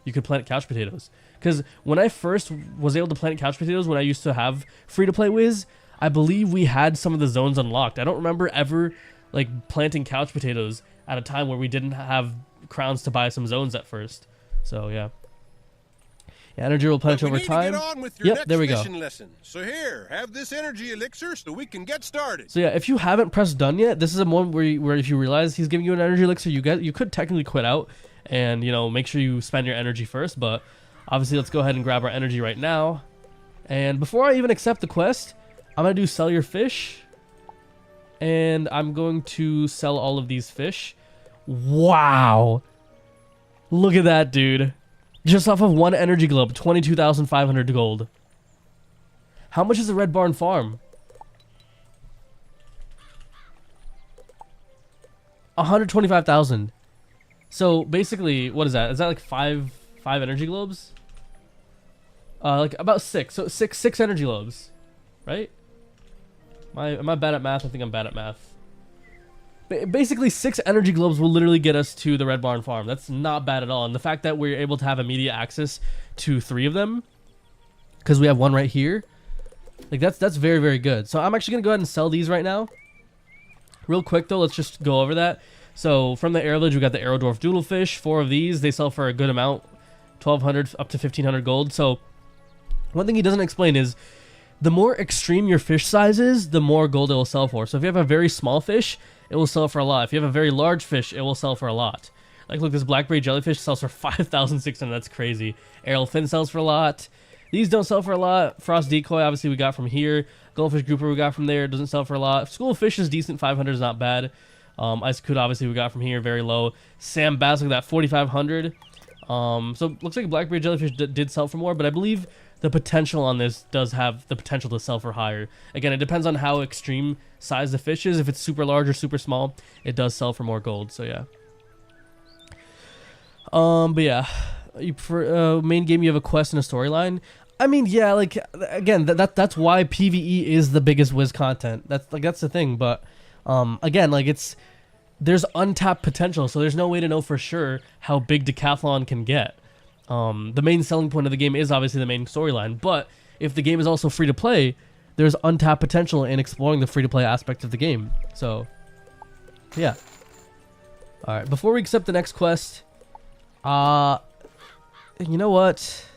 you could plant couch potatoes. Because when I first was able to plant couch potatoes, when I used to have free-to-play Wiz, I believe we had some of the zones unlocked. I don't remember ever like planting couch potatoes at a time where we didn't have crowns to buy some zones at first. So yeah. Yeah, energy will replenish over time. Yep, there we go. Lesson. So here, have this energy elixir so we can get started. So yeah, if you haven't pressed done yet, this is a moment where if you realize he's giving you an energy elixir, you could technically quit out and, you know, make sure you spend your energy first. But obviously, let's go ahead and grab our energy right now. And before I even accept the quest, I'm gonna do sell your fish, and I'm going to sell all of these fish. Wow, look at that, dude. Just off of one energy globe, 22,500 gold. How much is the Red Barn farm? 125,000. So basically, what is that? Is that like five energy globes? Like about 6. So six energy globes, right? Am I bad at math? I think I'm bad at math. Basically, 6 energy globes will literally get us to the Red Barn farm. That's not bad at all. And the fact that we're able to have immediate access to 3 of them, because we have one right here, like that's very, very good. So I'm actually gonna go ahead and sell these right now. Real quick though, let's just go over that. So from the Air Village, we got the Arrow Dwarf Doodlefish. 4 of these, they sell for a good amount, 1,200 up to 1,500 gold. So one thing he doesn't explain is the more extreme your fish size is, the more gold it will sell for. So if you have a very small fish, it will sell for a lot. If you have a very large fish, it will sell for a lot. Like, look, this blackberry jellyfish sells for 5,600. That's crazy. Aerial fin sells for a lot. These don't sell for a lot. Frost decoy, obviously, we got from here. Goldfish grouper we got from there. Doesn't sell for a lot. School of fish is decent. 500 is not bad. Ice Cuda, obviously, we got from here. Very low. Sam Bass, look at that. 4,500. So looks like blackberry jellyfish did sell for more, but I believe the potential on this does have the potential to sell for higher. Again, it depends on how extreme size the fish is. If it's super large or super small, it does sell for more gold. So yeah. But yeah, for main game you have a quest and a storyline. I mean, yeah, like again, that's why PvE is the biggest Wiz content. That's the thing. But again, like there's untapped potential, so there's no way to know for sure how big Decathlon can get. The main selling point of the game is obviously the main storyline, but if the game is also free to play, there's untapped potential in exploring the free to play aspect of the game. So yeah. All right, before we accept the next quest. You know what?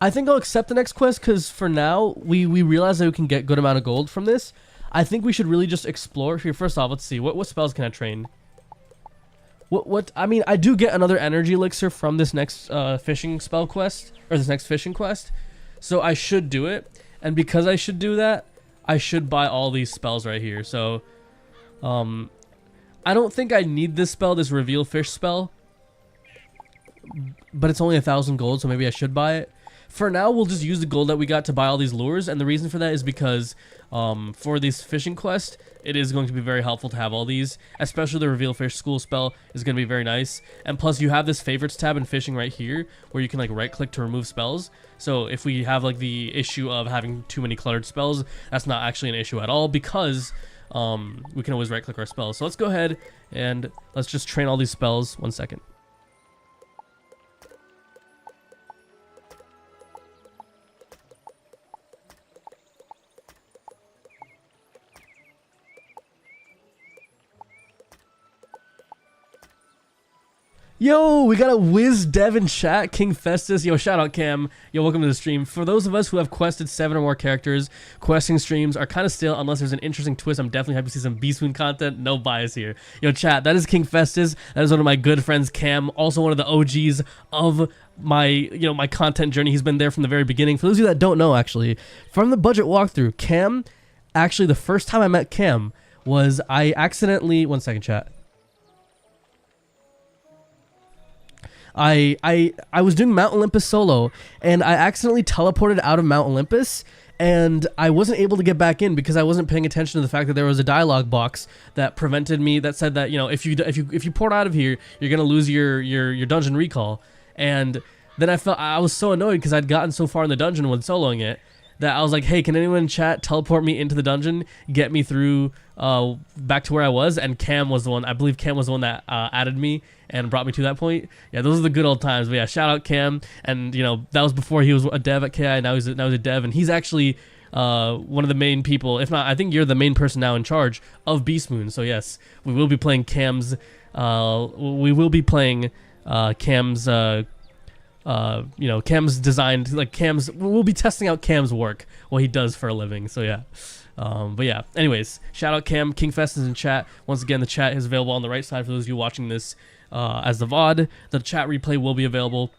I think I'll accept the next quest because for now we realize that we can get good amount of gold from this. I think we should really just explore here. First off, let's see what spells can I train. What I mean, I do get another energy elixir from this next fishing spell quest or this next fishing quest, so I should do it. And because I should do that, I should buy all these spells right here. So, I don't think I need this spell, this reveal fish spell, but it's only 1,000 gold, so maybe I should buy it. For now, we'll just use the gold that we got to buy all these lures, and the reason for that is because for this fishing quest, it is going to be very helpful to have all these, especially the reveal fish school spell is going to be very nice. And plus, you have this favorites tab in fishing right here, where you can like right-click to remove spells. So if we have like the issue of having too many cluttered spells, that's not actually an issue at all because we can always right click our spells. So let's go ahead and let's just train all these spells. 1 second. Yo, we got a Wiz Dev in chat, King Festus. Yo, shout out Cam. Yo, welcome to the stream. For those of us who have quested 7 or more characters, questing streams are kind of stale unless there's an interesting twist. I'm definitely happy to see some Beast Moon content. No bias here. Yo, chat, that is King Festus. That is one of my good friends, Cam. Also one of the OGs of my, my content journey. He's been there from the very beginning. For those of you that don't know, actually, from the budget walkthrough, Cam, actually the first time I met Cam was I accidentally, 1 second, chat. I was doing Mount Olympus solo, and I accidentally teleported out of Mount Olympus, and I wasn't able to get back in because I wasn't paying attention to the fact that there was a dialogue box that prevented me, that said that if you port out of here, you're gonna lose your dungeon recall. And then I was so annoyed because I'd gotten so far in the dungeon when soloing it that I was like, hey, can anyone in chat teleport me into the dungeon, get me through back to where I was? And Cam was the one, I believe Cam was the one that added me and brought me to that point. Yeah, those are the good old times. But yeah, shout out Cam. And that was before he was a dev at KI. Now he's a dev, and he's actually one of the main people. If not, I think you're the main person now in charge of Beast Moon. So yes, we will be playing Cam's. Cam's. Cam's designed, like we'll be testing out Cam's work, what he does for a living. So yeah. But yeah, anyways, shout out Cam. Kingfest is in chat. Once again, the chat is available on the right side for those of you watching this as the VOD. The chat replay will be available.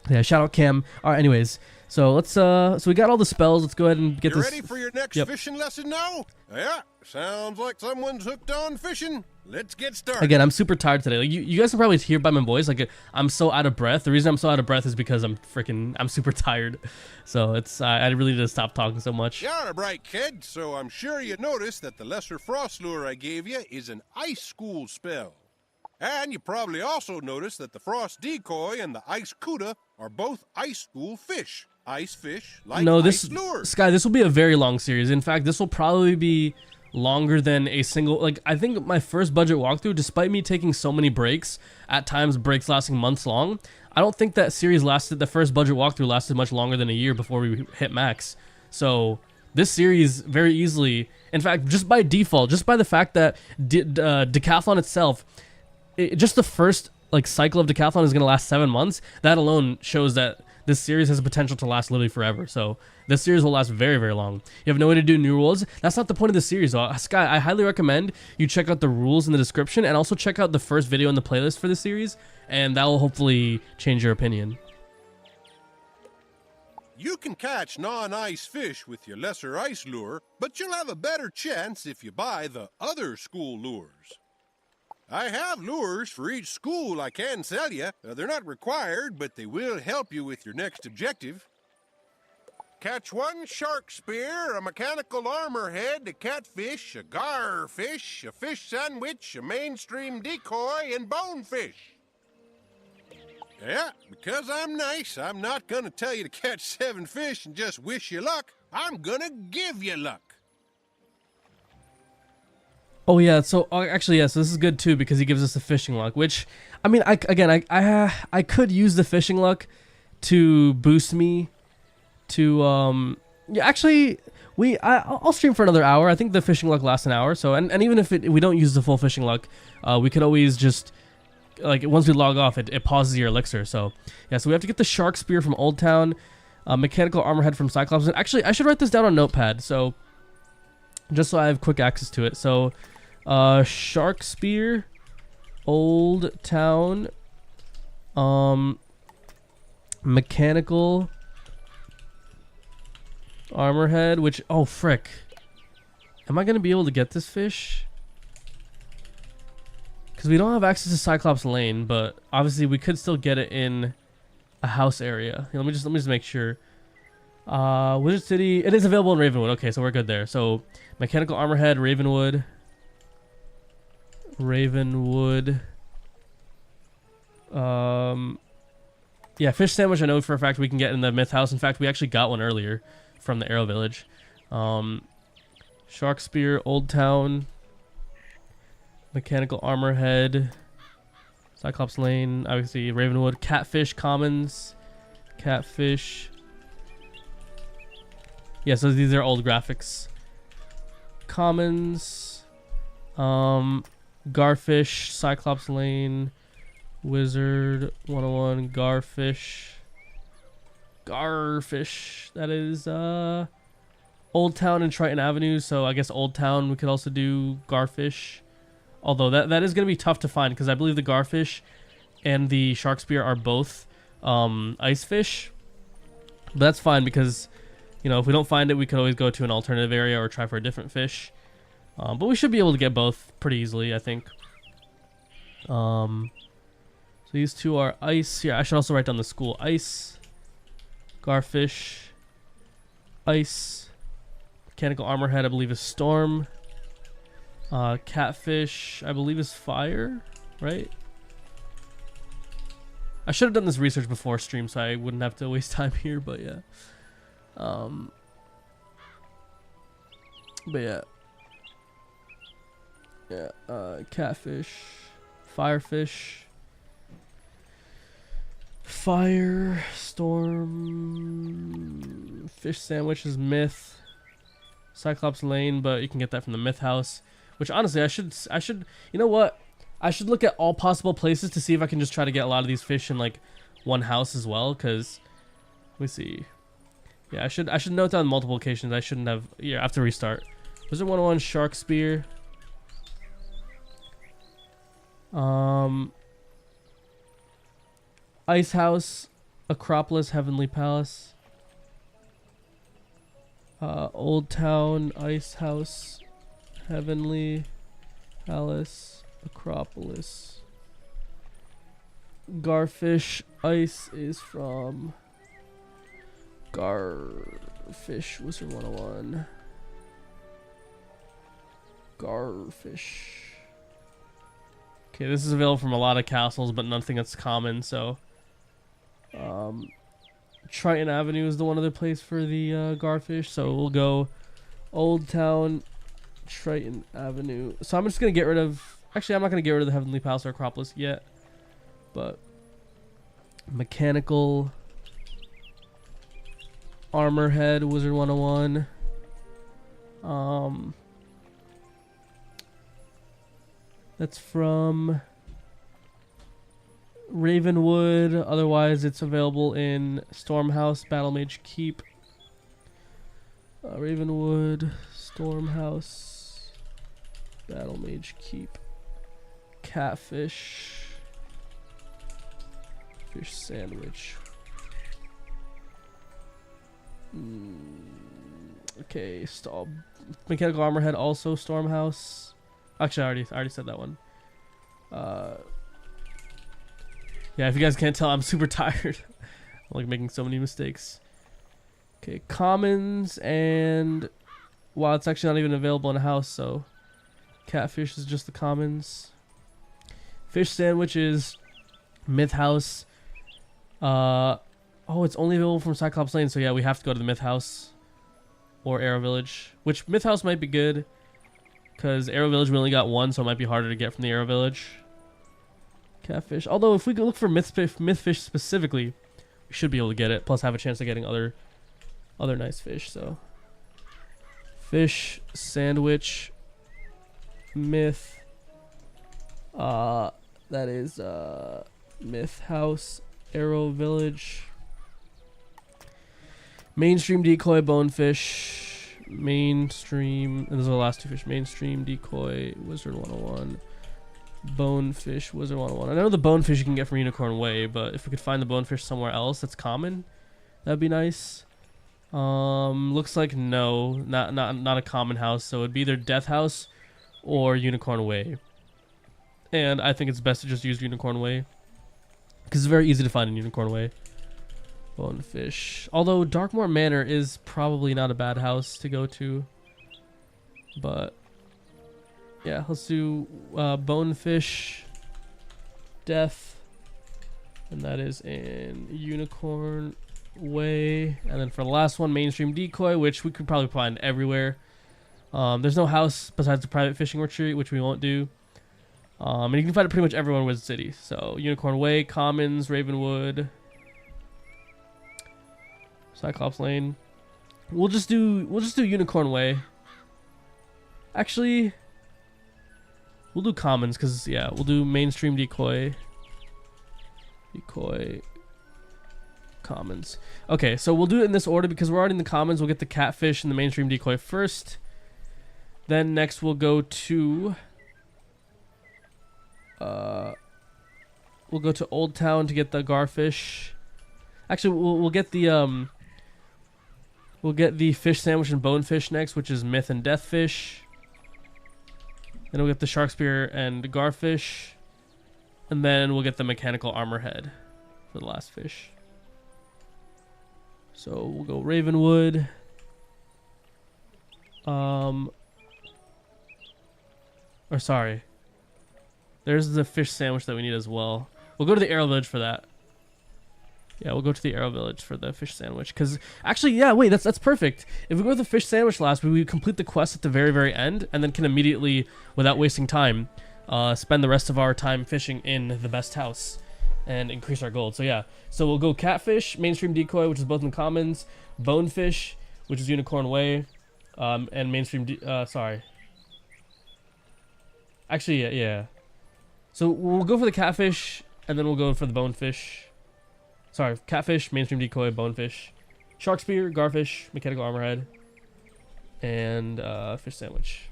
Yeah, shout out Cam. All right, anyways, so let's so we got all the spells. Let's go ahead and get this. You ready for your next fishing lesson now? Yeah, sounds like someone's hooked on fishing. Let's get started. Again, I'm super tired today. Like you guys can probably hear by my voice, like I'm so out of breath. The reason I'm so out of breath is because I'm super tired. So it's I really need to stop talking so much. You're a bright kid, so I'm sure you noticed that the lesser frost lure I gave you is an ice school spell. And you probably also noticed that the frost decoy and the ice cuda are both ice school fish. Ice fish like ice lures. Sky, this will be a very long series. In fact, this will probably be longer than a single, I think my first budget walkthrough, despite me taking so many breaks, at times breaks lasting months long, I don't think that series the first budget walkthrough lasted much longer than a year before we hit max. So this series very easily, in fact, just by default, just by the fact that Decathlon itself, just the first cycle of Decathlon is going to last 7 months, that alone shows that this series has the potential to last literally forever. So this series will last very, very long. You have no way to do new rules. That's not the point of the series, though. Sky, I highly recommend you check out the rules in the description and also check out the first video in the playlist for the series, and that will hopefully change your opinion. You can catch non-ice fish with your lesser ice lure, but you'll have a better chance if you buy the other school lures. I have lures for each school I can sell you. They're not required, but they will help you with your next objective. Catch one shark spear, a mechanical armor head, a catfish, a garfish, a fish sandwich, a mainstream decoy, and bonefish. Yeah, because I'm nice, I'm not gonna tell you to catch 7 fish and just wish you luck. I'm gonna give you luck. Oh yeah, so actually yes, this is good too because he gives us the fishing luck, which I mean, I could use the fishing luck to boost me to yeah, actually I'll stream for another hour. I think the fishing luck lasts an hour, so and even if we don't use the full fishing luck, we could always just like once we log off, it pauses your elixir. So yeah, so we have to get the shark spear from Old Town, mechanical armor head from Cyclops, and actually I should write this down on Notepad so just so I have quick access to it. So shark spear, Old Town, mechanical armor head, which oh frick, am I gonna be able to get this fish? Because we don't have access to Cyclops Lane, but obviously we could still get it in a house area. Let me just make sure. Wizard City, it is available in Ravenwood. Okay, so we're good there. So mechanical armor head, Ravenwood. Yeah, fish sandwich I know for a fact we can get in the myth house. In fact, we actually got one earlier from the Arrow Village. Shark spear, Old Town, mechanical armor head, Cyclops Lane, obviously Ravenwood, catfish commons, catfish. Yeah, so these are old graphics. Commons, garfish, Cyclops Lane, Wizard101, garfish. That is Old Town and Triton Avenue. So I guess Old Town we could also do garfish. Although that is going to be tough to find because I believe the garfish and the shark spear are both ice fish. But that's fine because, you know, if we don't find it, we could always go to an alternative area or try for a different fish. But we should be able to get both pretty easily, I think. So these two are ice. Yeah, I should also write down the school. Ice, garfish, ice, mechanical armor head, I believe is storm. Catfish, I believe is fire, right? I should have done this research before stream so I wouldn't have to waste time here, but yeah. Catfish, firefish, fire, storm, fish sandwich is myth, Cyclops Lane, but you can get that from the myth house. Which honestly, I should, you know what? I should look at all possible places to see if I can just try to get a lot of these fish in like one house as well. Cause, let me see. Yeah, I should note down multiple locations. I shouldn't have. Yeah, I have to restart. Wizard101 shark spear. Ice house, Acropolis, Heavenly Palace. Old Town, Ice House, Heavenly Palace, Acropolis. Garfish, ice is from Garfish, Wizard101. Garfish. Okay, this is available from a lot of castles, but nothing that's common, so Triton Avenue is the one other place for the garfish, so we'll go Old Town, Triton Avenue. So I'm just gonna get rid of, actually I'm not gonna get rid of the Heavenly Palace or Acropolis yet, but mechanical armor head, Wizard101. That's from Ravenwood. Otherwise, it's available in Stormhouse, Battlemage Keep. Ravenwood, Stormhouse, Battlemage Keep. Catfish. Fish sandwich. Okay, mechanical armor head also Stormhouse. Actually, I already said that one. Yeah, if you guys can't tell, I'm super tired. I'm like making so many mistakes. Okay, commons, and wow, it's actually not even available in a house, so catfish is just the commons. Fish sandwich is Myth House. Oh, it's only available from Cyclops Lane, so yeah, we have to go to the Myth House or Arrow Village, which Myth House might be good because Arrow Village we only got one, so it might be harder to get from the Arrow Village. Catfish. Although if we could look for mythfish specifically, we should be able to get it. Plus have a chance of getting other nice fish. So fish sandwich myth. That is Myth House, Arrow Village. Mainstream decoy bonefish. Mainstream, and those are the last two fish. Mainstream decoy Wizard101. Bonefish Wizard101. I know the bonefish you can get from Unicorn Way, but if we could find the bonefish somewhere else that's common, that'd be nice. Looks like no, not a common house, so it'd be either Death House or Unicorn Way. And I think it's best to just use Unicorn Way because it's very easy to find in Unicorn Way. Bonefish. Although Darkmoor Manor is probably not a bad house to go to, but yeah, let's do Bonefish, Death, and that is in Unicorn Way. And then for the last one, Mainstream Decoy, which we could probably find everywhere. There's no house besides the private fishing retreat, which we won't do. And you can find it pretty much everywhere in Wizard City. So Unicorn Way, Commons, Ravenwood, Cyclops Lane. We'll just do Unicorn Way. Actually, we'll do Commons because yeah, we'll do Mainstream Decoy, Commons. Okay, so we'll do it in this order because we're already in the Commons. We'll get the Catfish and the Mainstream Decoy first. Then next we'll go to Old Town to get the Garfish. Actually, we'll get the fish sandwich and bonefish next, which is Myth and Deathfish. Then we'll get the Shark Spear and Garfish. And then we'll get the mechanical armor head for the last fish. So we'll go Ravenwood. Or sorry. There's the fish sandwich that we need as well. We'll go to the Arrow Village for that. Yeah, we'll go to the Arrow Village for the fish sandwich. Because, actually, yeah, wait, that's perfect. If we go to the fish sandwich last, we complete the quest at the very, very end, and then can immediately, without wasting time, spend the rest of our time fishing in the best house and increase our gold. So, yeah. So, we'll go Catfish, Mainstream Decoy, which is both in Commons, Bonefish, which is Unicorn Way, and Mainstream... sorry. Actually, yeah. So, we'll go for the Catfish, and then we'll go for the Bonefish. Sorry, Catfish, Mainstream Decoy, Bonefish, Shark Spear, Garfish, Mechanical Armorhead, and fish sandwich.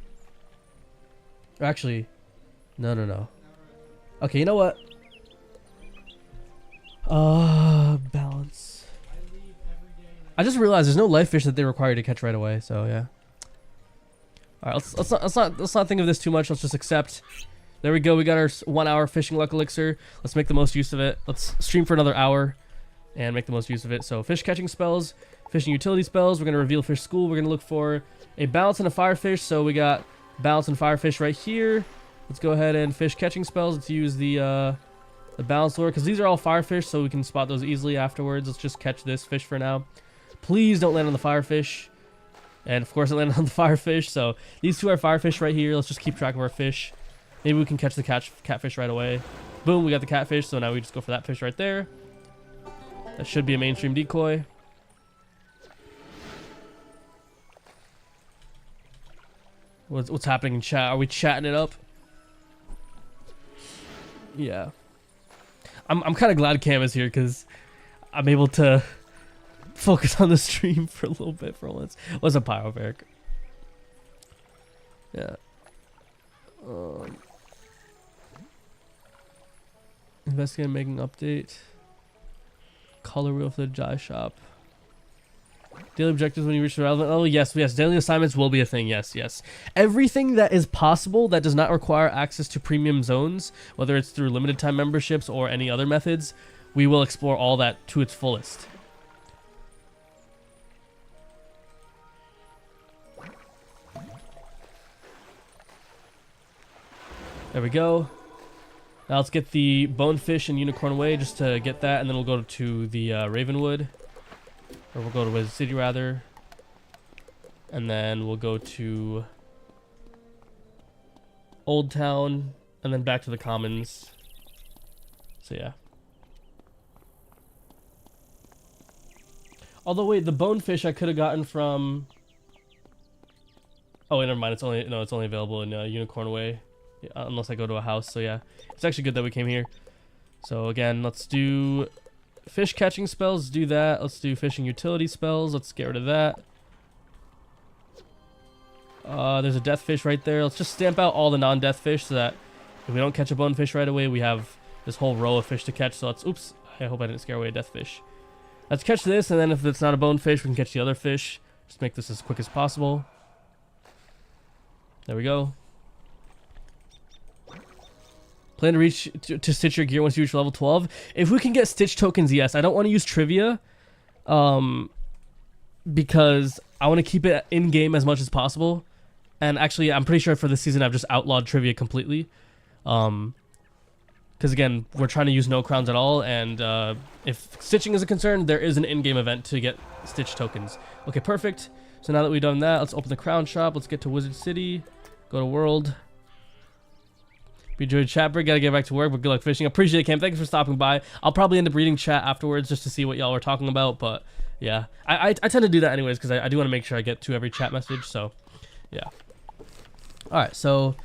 Or actually, no. Okay, you know what? Balance. I just realized there's no life fish that they require you to catch right away. So yeah. All right, let's not think of this too much. Let's just accept. There we go. We got our 1 hour fishing luck elixir. Let's make the most use of it. Let's stream for another hour and make the most use of it. So fish catching spells, fishing utility spells. We're going to reveal fish school. We're going to look for a balance and a firefish. So we got balance and firefish right here. Let's go ahead and fish catching spells. Let's use the balance lure because these are all firefish, so we can spot those easily afterwards. Let's just catch this fish for now. Please don't land on the firefish. And of course it landed on the firefish. So these two are firefish right here. Let's just keep track of our fish. Maybe we can catch the catfish right away. Boom, we got the catfish. So now we just go for that fish right there. That should be a mainstream decoy. What's happening in chat? Are we chatting it up? Yeah. I'm kind of glad Cam is here because I'm able to focus on the stream for a little bit for once. What's a pyro, ferric? Yeah. Investigating, making update. Color wheel for the dye shop. Daily objectives when you reach the relevant level. Yes, yes. Daily assignments will be a thing. Yes, yes. Everything that is possible that does not require access to premium zones, whether it's through limited time memberships or any other methods, we will explore all that to its fullest. There we go. Now let's get the bonefish and unicorn away just to get that, and then we'll go to the Ravenwood. Or we'll go to Wizard City rather. And then we'll go to Old Town, and then back to the Commons. So yeah. Although wait, the bonefish I could have gotten from... Oh wait, never mind. It's only available in Unicorn Way. Yeah, unless I go to a house, so yeah. It's actually good that we came here. So again, let's do fish catching spells, do that. Let's do fishing utility spells, let's get rid of that. There's a death fish right there. Let's just stamp out all the non-death fish so that if we don't catch a bonefish right away, we have this whole row of fish to catch. So let's, oops, I hope I didn't scare away a death fish. Let's catch this, and then if it's not a bonefish, we can catch the other fish. Just make this as quick as possible. There we go. Plan to reach to stitch your gear once you reach level 12. If we can get stitch tokens, yes. I don't want to use trivia, because I want to keep it in game as much as possible. And actually, I'm pretty sure for this season I've just outlawed trivia completely, because again, we're trying to use no crowns at all. And if stitching is a concern, there is an in-game event to get stitch tokens. Okay, perfect. So now that we've done that, let's open the crown shop. Let's get to Wizard City. Go to World. We enjoyed chat break. Gotta get back to work, but good luck fishing. Appreciate it, Cam. Thanks for stopping by. I'll probably end up reading chat afterwards just to see what y'all were talking about. But yeah, I tend to do that anyways because I do want to make sure I get to every chat message. So yeah. All right. So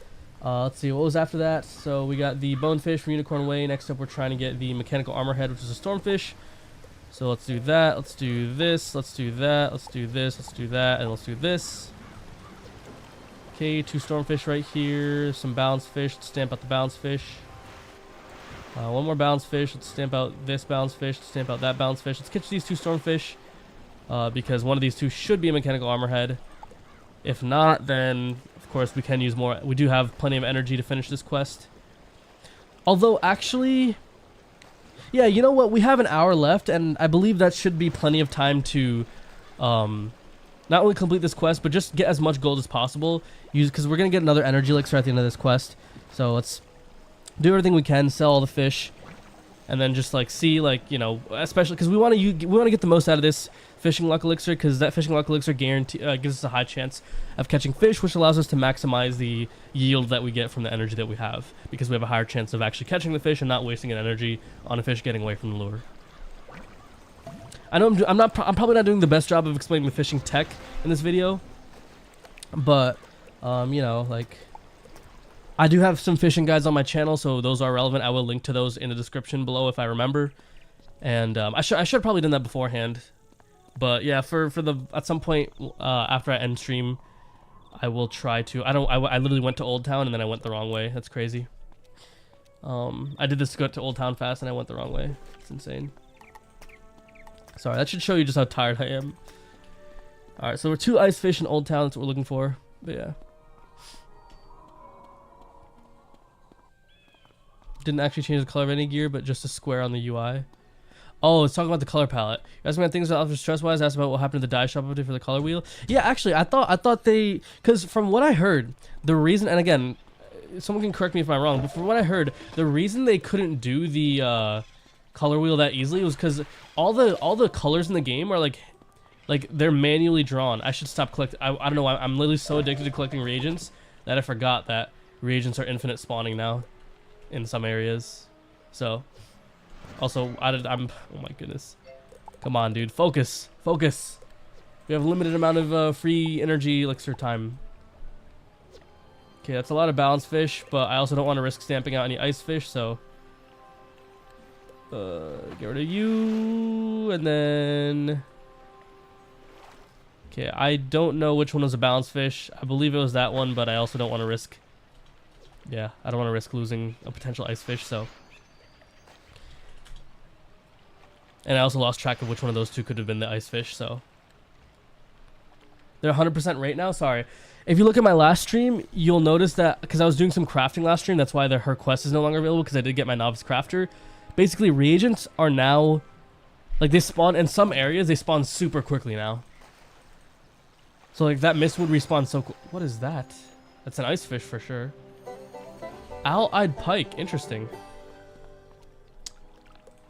let's see what was after that. So we got the bonefish from Unicorn Way. Next up, we're trying to get the mechanical armor head, which is a stormfish. So let's do that. Let's do this. Let's do that. Let's do this. Let's do that. And let's do this. Okay, 2 stormfish right here. Some bounce fish. Let's stamp out the bounce fish. 1 more bounce fish. Let's stamp out this bounce fish. Let's stamp out that bounce fish. Let's catch these 2 stormfish. Because one of these 2 should be a mechanical armor head. If not, then of course we can use more. We do have plenty of energy to finish this quest. Although actually, yeah, you know what? We have an hour left, and I believe that should be plenty of time to not only complete this quest, but just get as much gold as possible. Because we're gonna get another energy elixir at the end of this quest. So let's do everything we can, sell all the fish, and then just like see, like, you know, especially because we want to get the most out of this fishing luck elixir, because that fishing luck elixir gives us a high chance of catching fish, which allows us to maximize the yield that we get from the energy that we have, because we have a higher chance of actually catching the fish and not wasting an energy on a fish getting away from the lure. I know I'm probably not doing the best job of explaining the fishing tech in this video, but you know, like, I do have some fishing guides on my channel, so those are relevant. I will link to those in the description below if I remember. And I should probably done that beforehand, but yeah, at some point after I end stream, I will try to. I literally went to Old Town and then I went the wrong way. That's crazy. I did this to go to Old Town fast and I went the wrong way. It's insane. Sorry, that should show you just how tired I am. All right, so we're 2 ice fish in Old Town. That's what we're looking for. But yeah. Didn't actually change the color of any gear, but just a square on the UI. Oh, it's talking about the color palette. You asked me about things after stress-wise. Asked about what happened to the dye shop update for the color wheel. Yeah, actually, I thought they, because from what I heard, the reason, and again, someone can correct me if I'm wrong, but from what I heard, the reason they couldn't do the color wheel that easily was because all the colors in the game are like they're manually drawn. I should stop collecting. I don't know. I'm literally so addicted to collecting reagents that I forgot that reagents are infinite spawning now in some areas. So also I'm oh my goodness, come on dude, focus. We have a limited amount of free energy elixir time. Okay, that's a lot of balance fish, but I also don't want to risk stamping out any ice fish, so Get rid of you, and then... Okay, I don't know which one was a balanced fish. I believe it was that one, but I also don't want to risk... Yeah, I don't want to risk losing a potential ice fish, so... And I also lost track of which one of those two could have been the ice fish, so... They're 100% right now? Sorry. If you look at my last stream, you'll notice that... Because I was doing some crafting last stream, that's why her quest is no longer available, because I did get my novice crafter. Basically, reagents are now... Like, they spawn... In some areas, they spawn super quickly now. So, like, that mist would respawn so... What is that? That's an ice fish for sure. Owl-eyed pike. Interesting.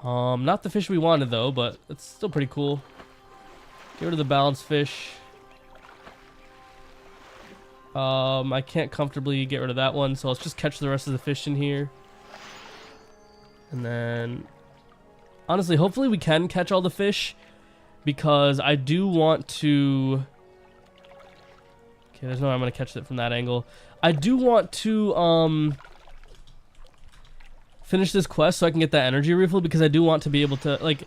Not the fish we wanted, though, but it's still pretty cool. Get rid of the balanced fish. I can't comfortably get rid of that one, so let's just catch the rest of the fish in here. And then... Honestly, hopefully we can catch all the fish, because I do want to... Okay, there's no way I'm going to catch it from that angle. I do want to, finish this quest so I can get that energy refill, because I do want to be able to, like,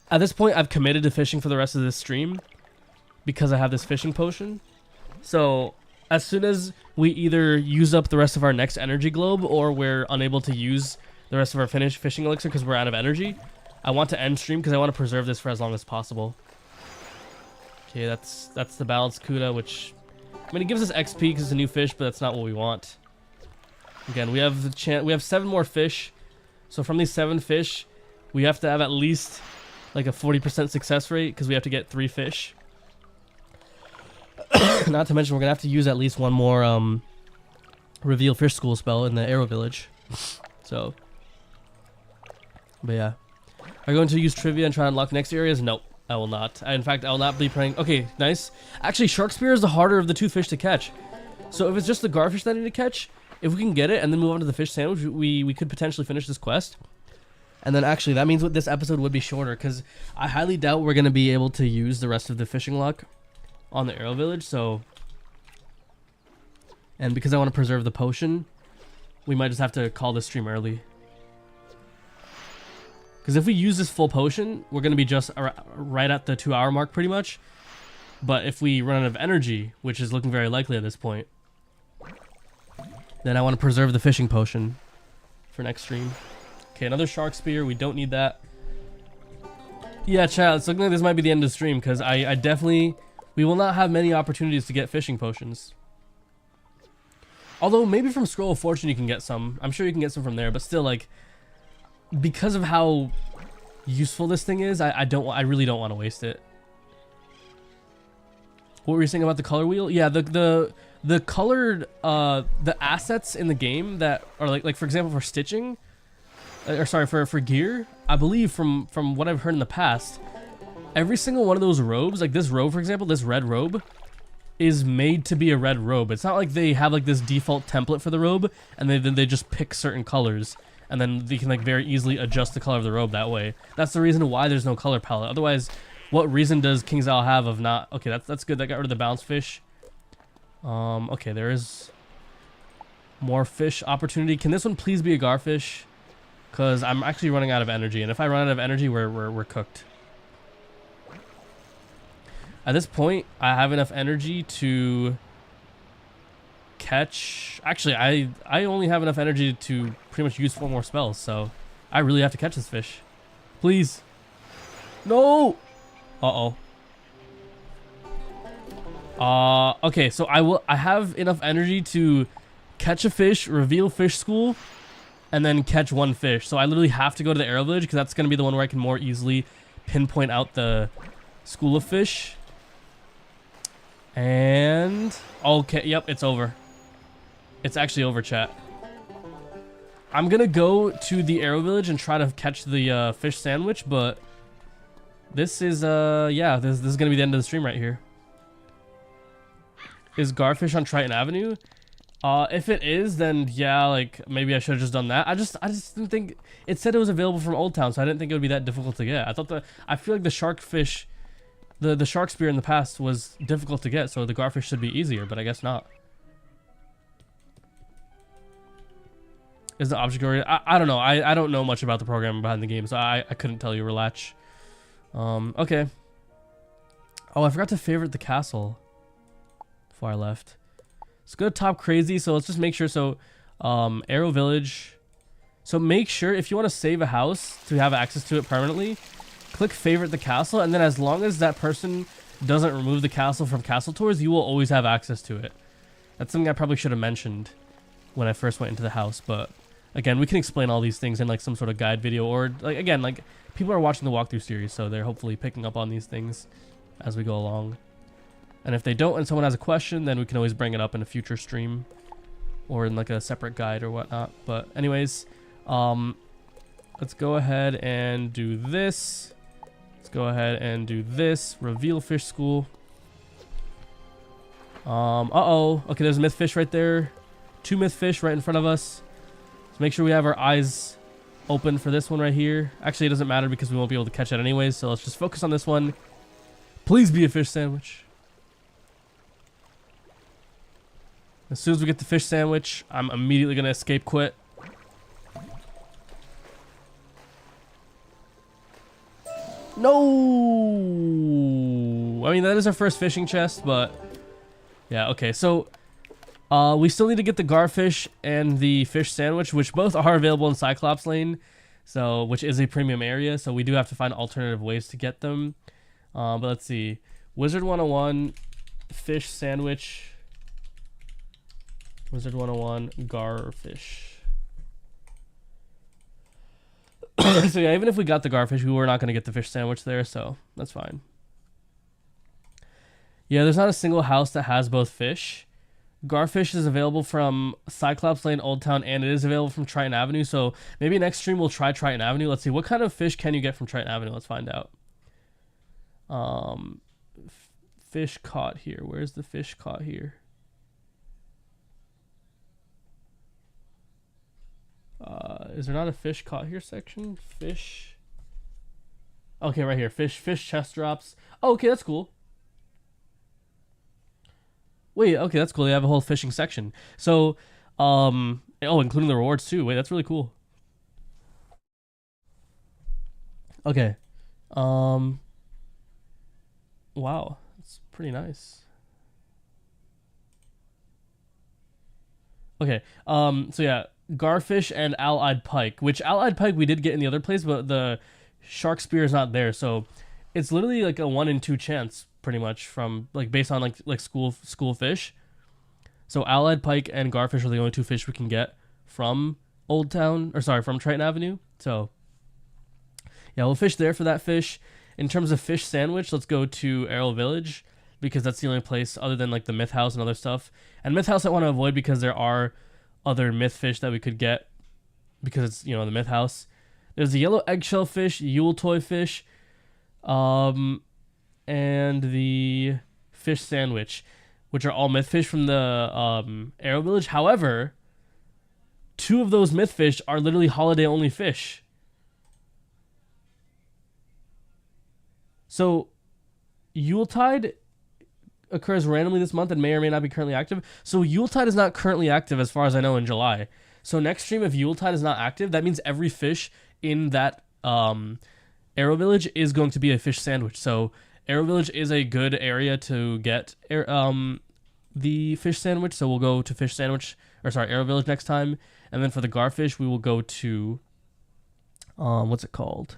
at this point I've committed to fishing for the rest of this stream because I have this fishing potion. So as soon as we either use up the rest of our next energy globe, or we're unable to use the rest of our fishing elixir because we're out of energy, I want to end stream because I want to preserve this for as long as possible. Okay, that's the balanced Cuda, which, I mean, it gives us XP because it's a new fish, but that's not what we want. Again, we have the chance. We have 7 more fish, so from these 7 fish, we have to have at least like a 40% success rate because we have to get 3 fish. Not to mention, we're gonna have to use at least one more reveal fish school spell in the Arrow Village. So, but yeah, are you going to use trivia and try and unlock next areas? Nope, I will not. In fact, I will not be praying. Okay, nice. Actually, shark spear is the harder of the 2 fish to catch. So if it's just the garfish that I need to catch, if we can get it and then move on to the fish sandwich, we could potentially finish this quest. And then actually, that means this episode would be shorter, because I highly doubt we're going to be able to use the rest of the fishing luck on the Arrow Village, so... And because I want to preserve the potion, we might just have to call this stream early. Because if we use this full potion, we're going to be just right at the 2-hour mark pretty much. But if we run out of energy, which is looking very likely at this point, then I want to preserve the fishing potion for next stream. Okay, another shark spear. We don't need that. Yeah, chat, it's looking like this might be the end of the stream, because I definitely... We will not have many opportunities to get fishing potions. Although, maybe from Scroll of Fortune you can get some. I'm sure you can get some from there, but still, like... Because of how useful this thing is, I really don't want to waste it. What were you saying about the color wheel? Yeah, the colored the assets in the game that are like for example for stitching, or sorry, for gear, I believe from what I've heard in the past, every single one of those robes, like this robe for example, this red robe, is made to be a red robe. It's not like they have like this default template for the robe and then they just pick certain colors and then they can like very easily adjust the color of the robe that way. That's the reason why there's no color palette. Otherwise, what reason does King's Isle have of not... Okay, that's good. That got rid of the balanced fish. Okay, there is more fish opportunity. Can this one please be a garfish? Because I'm actually running out of energy, and if I run out of energy, we're cooked. At this point, I have enough energy to catch... Actually, I only have enough energy to pretty much use 4 more spells, so I really have to catch this fish. Please. No! Uh-oh. Okay, so I have enough energy to catch a fish, reveal fish school, and then catch 1 fish. So I literally have to go to the Arrow Village, because that's going to be the one where I can more easily pinpoint out the school of fish. And... Okay, yep, it's over. It's actually over, chat. I'm going to go to the Arrow Village and try to catch the fish sandwich, but... This is, yeah, this is going to be the end of the stream right here. Is Garfish on Triton Avenue? If it is, then yeah, like, maybe I should have just done that. I just didn't think... It said it was available from Old Town, so I didn't think it would be that difficult to get. I feel like the shark fish... The shark spear in the past was difficult to get, so the Garfish should be easier, but I guess not. is the object oriented. I don't know. I don't know much about the program behind the game, so I couldn't tell you. Relax. Okay. Oh, I forgot to favorite the castle before I left. Let's go to top crazy. So let's just make sure. So, Arrow Village. So make sure if you want to save a house to have access to it permanently, click favorite the castle, and then as long as that person doesn't remove the castle from castle tours, you will always have access to it. That's something I probably should have mentioned when I first went into the house, but again, we can explain all these things in like some sort of guide video, or like again, like people are watching the walkthrough series, so they're hopefully picking up on these things as we go along. And if they don't and someone has a question, then we can always bring it up in a future stream or in like a separate guide or whatnot. But anyways, let's go ahead and do this. Let's go ahead and do this. Reveal fish school. Uh-oh. Okay, there's a myth fish right there. 2 myth fish right in front of us. So make sure we have our eyes open for this one right here. Actually, it doesn't matter because we won't be able to catch it anyways. So let's just focus on this one. Please be a fish sandwich. As soon as we get the fish sandwich, I'm immediately going to escape quit. No! I mean, that is our first fishing chest, but... yeah, okay, so... we still need to get the garfish and the fish sandwich, which both are available in Cyclops Lane, so which is a premium area, so we do have to find alternative ways to get them. But let's see. Wizard101, fish sandwich... Wizard101, garfish. So yeah, even if we got the garfish, we were not going to get the fish sandwich there, so that's fine. Yeah, there's not a single house that has both fish. Garfish is available from Cyclops Lane, Old Town, and it is available from Triton Avenue, so maybe next stream we'll try Triton Avenue. Let's see, what kind of fish can you get from Triton Avenue? Let's find out. Fish caught here. Where's the fish caught here? Is there not a fish caught here section? Fish. Okay, right here. Fish chest drops. Oh, okay, that's cool. Wait, okay, that's cool. They have a whole fishing section. So, oh, including the rewards too. Wait, that's really cool. Okay. Wow, that's pretty nice. Okay. So yeah, garfish and owl-eyed pike, which owl-eyed pike we did get in the other place, but the shark spear is not there. So it's literally like a 1 in 2 chance, pretty much, from like based on like school fish. So owl-eyed pike and garfish are the only 2 fish we can get from Old Town, or sorry, from Triton Avenue. So yeah, we'll fish there for that fish. In terms of fish sandwich, let's go to Arrow Village because that's the only place other than like the Myth House and other stuff. And Myth House I want to avoid because there are other myth fish that we could get because it's, you know, the Myth House. There's the yellow eggshell fish, Yule toy fish, and the fish sandwich, which are all myth fish from the Arrow Village. However, 2 of those myth fish are literally holiday only fish. So Yuletide occurs randomly this month and may or may not be currently active. So Yuletide is not currently active as far as I know in July. So next stream, if Yuletide is not active, that means every fish in that Arrow Village is going to be a fish sandwich. So Arrow Village is a good area to get the fish sandwich. So we'll go to fish sandwich, or sorry, Arrow Village next time. And then for the garfish, we will go to, what's it called?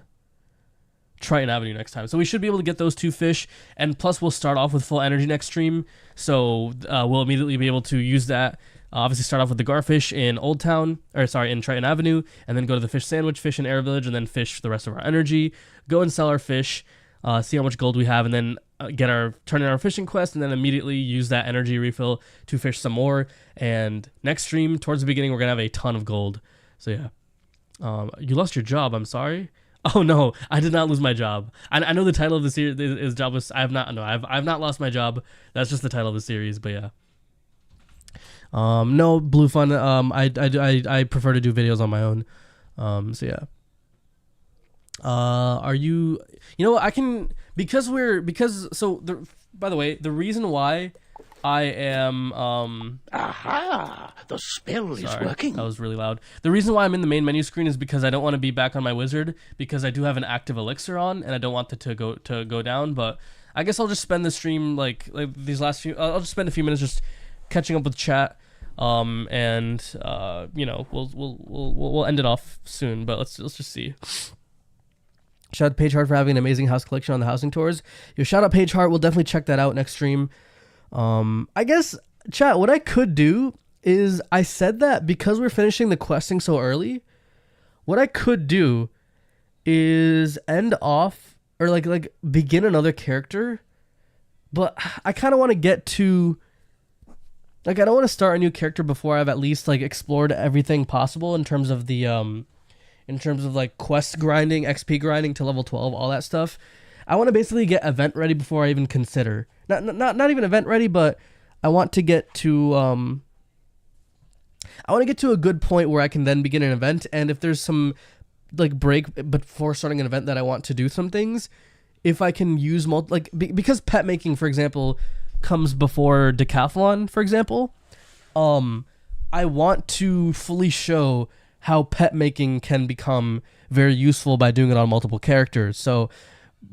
Triton Avenue next time. So we should be able to get those 2 fish, and plus we'll start off with full energy next stream, so we'll immediately be able to use that. Obviously start off with the garfish in Old Town, or sorry, in Triton Avenue, and then go to the fish sandwich, fish in Air Village, and then fish the rest of our energy, go and sell our fish, see how much gold we have, and then turn in our fishing quest, and then immediately use that energy refill to fish some more. And next stream, towards the beginning, we're gonna have a ton of gold. So yeah. You lost your job, I'm sorry. Oh no, I did not lose my job. I know the title of the series is Jobless. I've not lost my job. That's just the title of the series, but yeah. No, Blue Fun. I prefer to do videos on my own. So yeah. Are you know what, I can, by the way, the reason why I am Aha! The spell is sorry, working. that was really loud. The reason why I'm in the main menu screen is because I don't want to be back on my wizard, because I do have an active elixir on and I don't want it to go down. But I guess I'll just spend the stream like these last few. I'll just spend a few minutes just catching up with chat. And you know, we'll end it off soon. But let's just see. Shout out to Page Heart for having an amazing house collection on the housing tours. Yo, shout out Page Heart. We'll definitely check that out next stream. I guess, chat, what I could do is, I said that because we're finishing the questing so early, what I could do is end off, or like begin another character, but I kind of want to get to, like, I don't want to start a new character before I've at least, like, explored everything possible in terms of the, like, quest grinding, XP grinding to level 12, all that stuff. I want to basically get event ready before I even consider. Not even event ready, but I want to get to a good point where I can then begin an event. And if there's some like break before starting an event that I want to do some things, if I can use because pet making, for example, comes before decathlon, for example, I want to fully show how pet making can become very useful by doing it on multiple characters. So,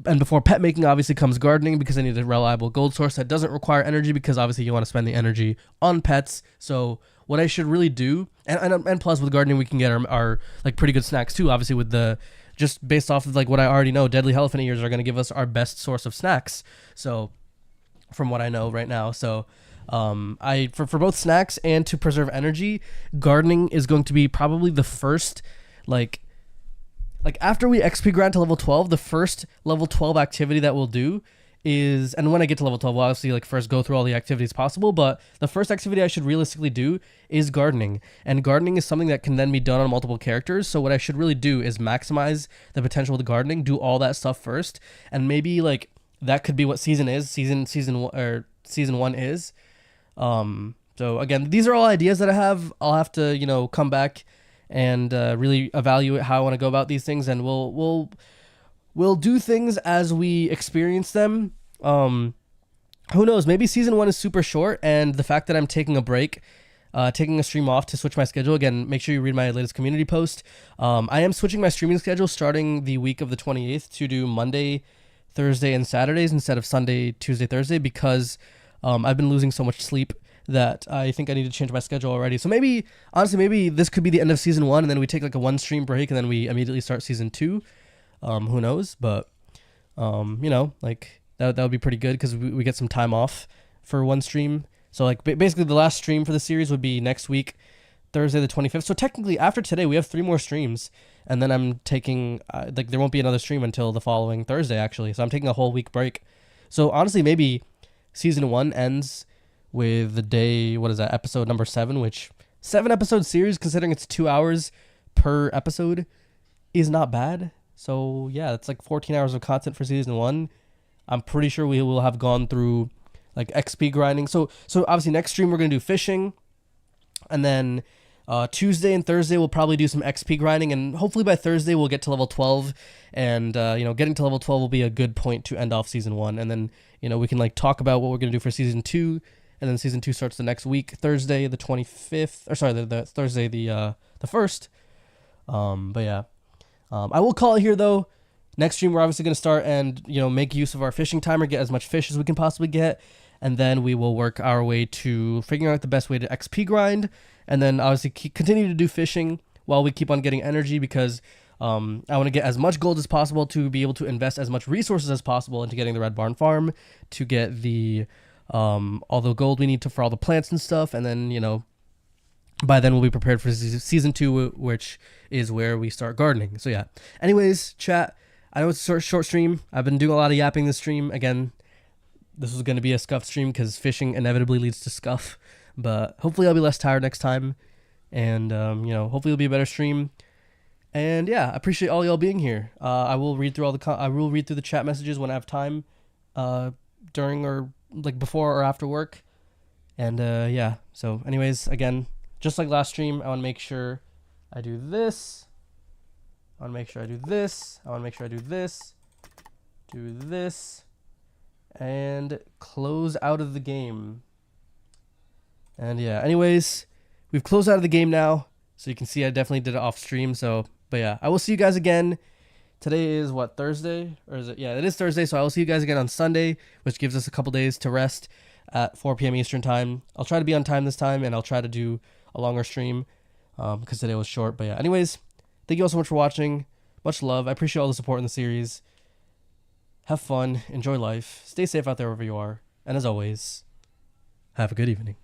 and before pet making obviously comes gardening, because I need a reliable gold source that doesn't require energy, because obviously you want to spend the energy on pets. So what I should really do, and plus with gardening we can get our like pretty good snacks too, obviously, with the, just based off of like what I already know, deadly elephant ears are going to give us our best source of snacks. So from what I know right now, so for both snacks and to preserve energy, gardening is going to be probably the first like after we XP grind to level 12, the first level 12 activity that we'll do is, and when I get to level 12, we'll obviously like first go through all the activities possible, but the first activity I should realistically do is gardening. And gardening is something that can then be done on multiple characters. So what I should really do is maximize the potential of the gardening, do all that stuff first, and maybe like that could be what season one is. So again, these are all ideas that I have. I'll have to, come back and really evaluate how I want to go about these things, and we'll do things as we experience them. Who knows? Maybe season 1 is super short, and the fact that I'm taking a break, taking a stream off to switch my schedule. Again, make sure you read my latest community post. I am switching my streaming schedule starting the week of the 28th to do Monday, Thursday, and Saturdays instead of Sunday, Tuesday, Thursday, because I've been losing so much sleep that I think I need to change my schedule already. So maybe this could be the end of season 1, and then we take like a 1 stream break, and then we immediately start season 2. Who knows? But like that would be pretty good, because we get some time off for 1 stream. So like basically the last stream for the series would be next week, Thursday the 25th. So technically after today we have 3 more streams, and then I'm taking there won't be another stream until the following Thursday actually. So I'm taking a whole week break. So honestly, maybe season 1 ends with the day, what is that, episode number 7, which 7 episode series, considering it's 2 hours per episode, is not bad. So yeah, it's like 14 hours of content for season 1. I'm pretty sure we will have gone through like XP grinding. So obviously next stream we're going to do fishing, and then Tuesday and Thursday we'll probably do some XP grinding, and hopefully by Thursday we'll get to level 12, and getting to level 12 will be a good point to end off season 1, and then we can like talk about what we're going to do for season 2, and then season 2 starts the next week, Thursday the 25th, or sorry, the Thursday the 1st. But yeah, I will call it here though. Next stream we're obviously going to start and make use of our fishing timer, get as much fish as we can possibly get, and then we will work our way to figuring out the best way to XP grind, and then obviously continue to do fishing while we keep on getting energy, because I want to get as much gold as possible to be able to invest as much resources as possible into getting the Red Barn Farm, to get the all the gold we need for all the plants and stuff, and then by then we'll be prepared for season 2, which is where we start gardening. So yeah, anyways, chat, I know it's a short stream. I've been doing a lot of yapping this stream. Again, this was going to be a scuff stream because fishing inevitably leads to scuff, but hopefully I'll be less tired next time, and hopefully it'll be a better stream. And yeah, I appreciate all y'all being here. I will read through the chat messages when I have time, during or like before or after work. And yeah, so anyways, again, just like last stream, I want to make sure I do this. I want to make sure I do this. I want to make sure I do this. Do this. And close out of the game. And yeah, anyways, we've closed out of the game now. So you can see I definitely did it off stream. So, but yeah, I will see you guys again. Today is what, Thursday? Or is it? Yeah, it is Thursday. So I will see you guys again on Sunday, which gives us a couple days to rest at 4 p.m. Eastern time. I'll try to be on time this time, and I'll try to do a longer stream because today was short. But yeah, anyways, thank you all so much for watching. Much love. I appreciate all the support in the series. Have fun. Enjoy life. Stay safe out there wherever you are. And as always, have a good evening.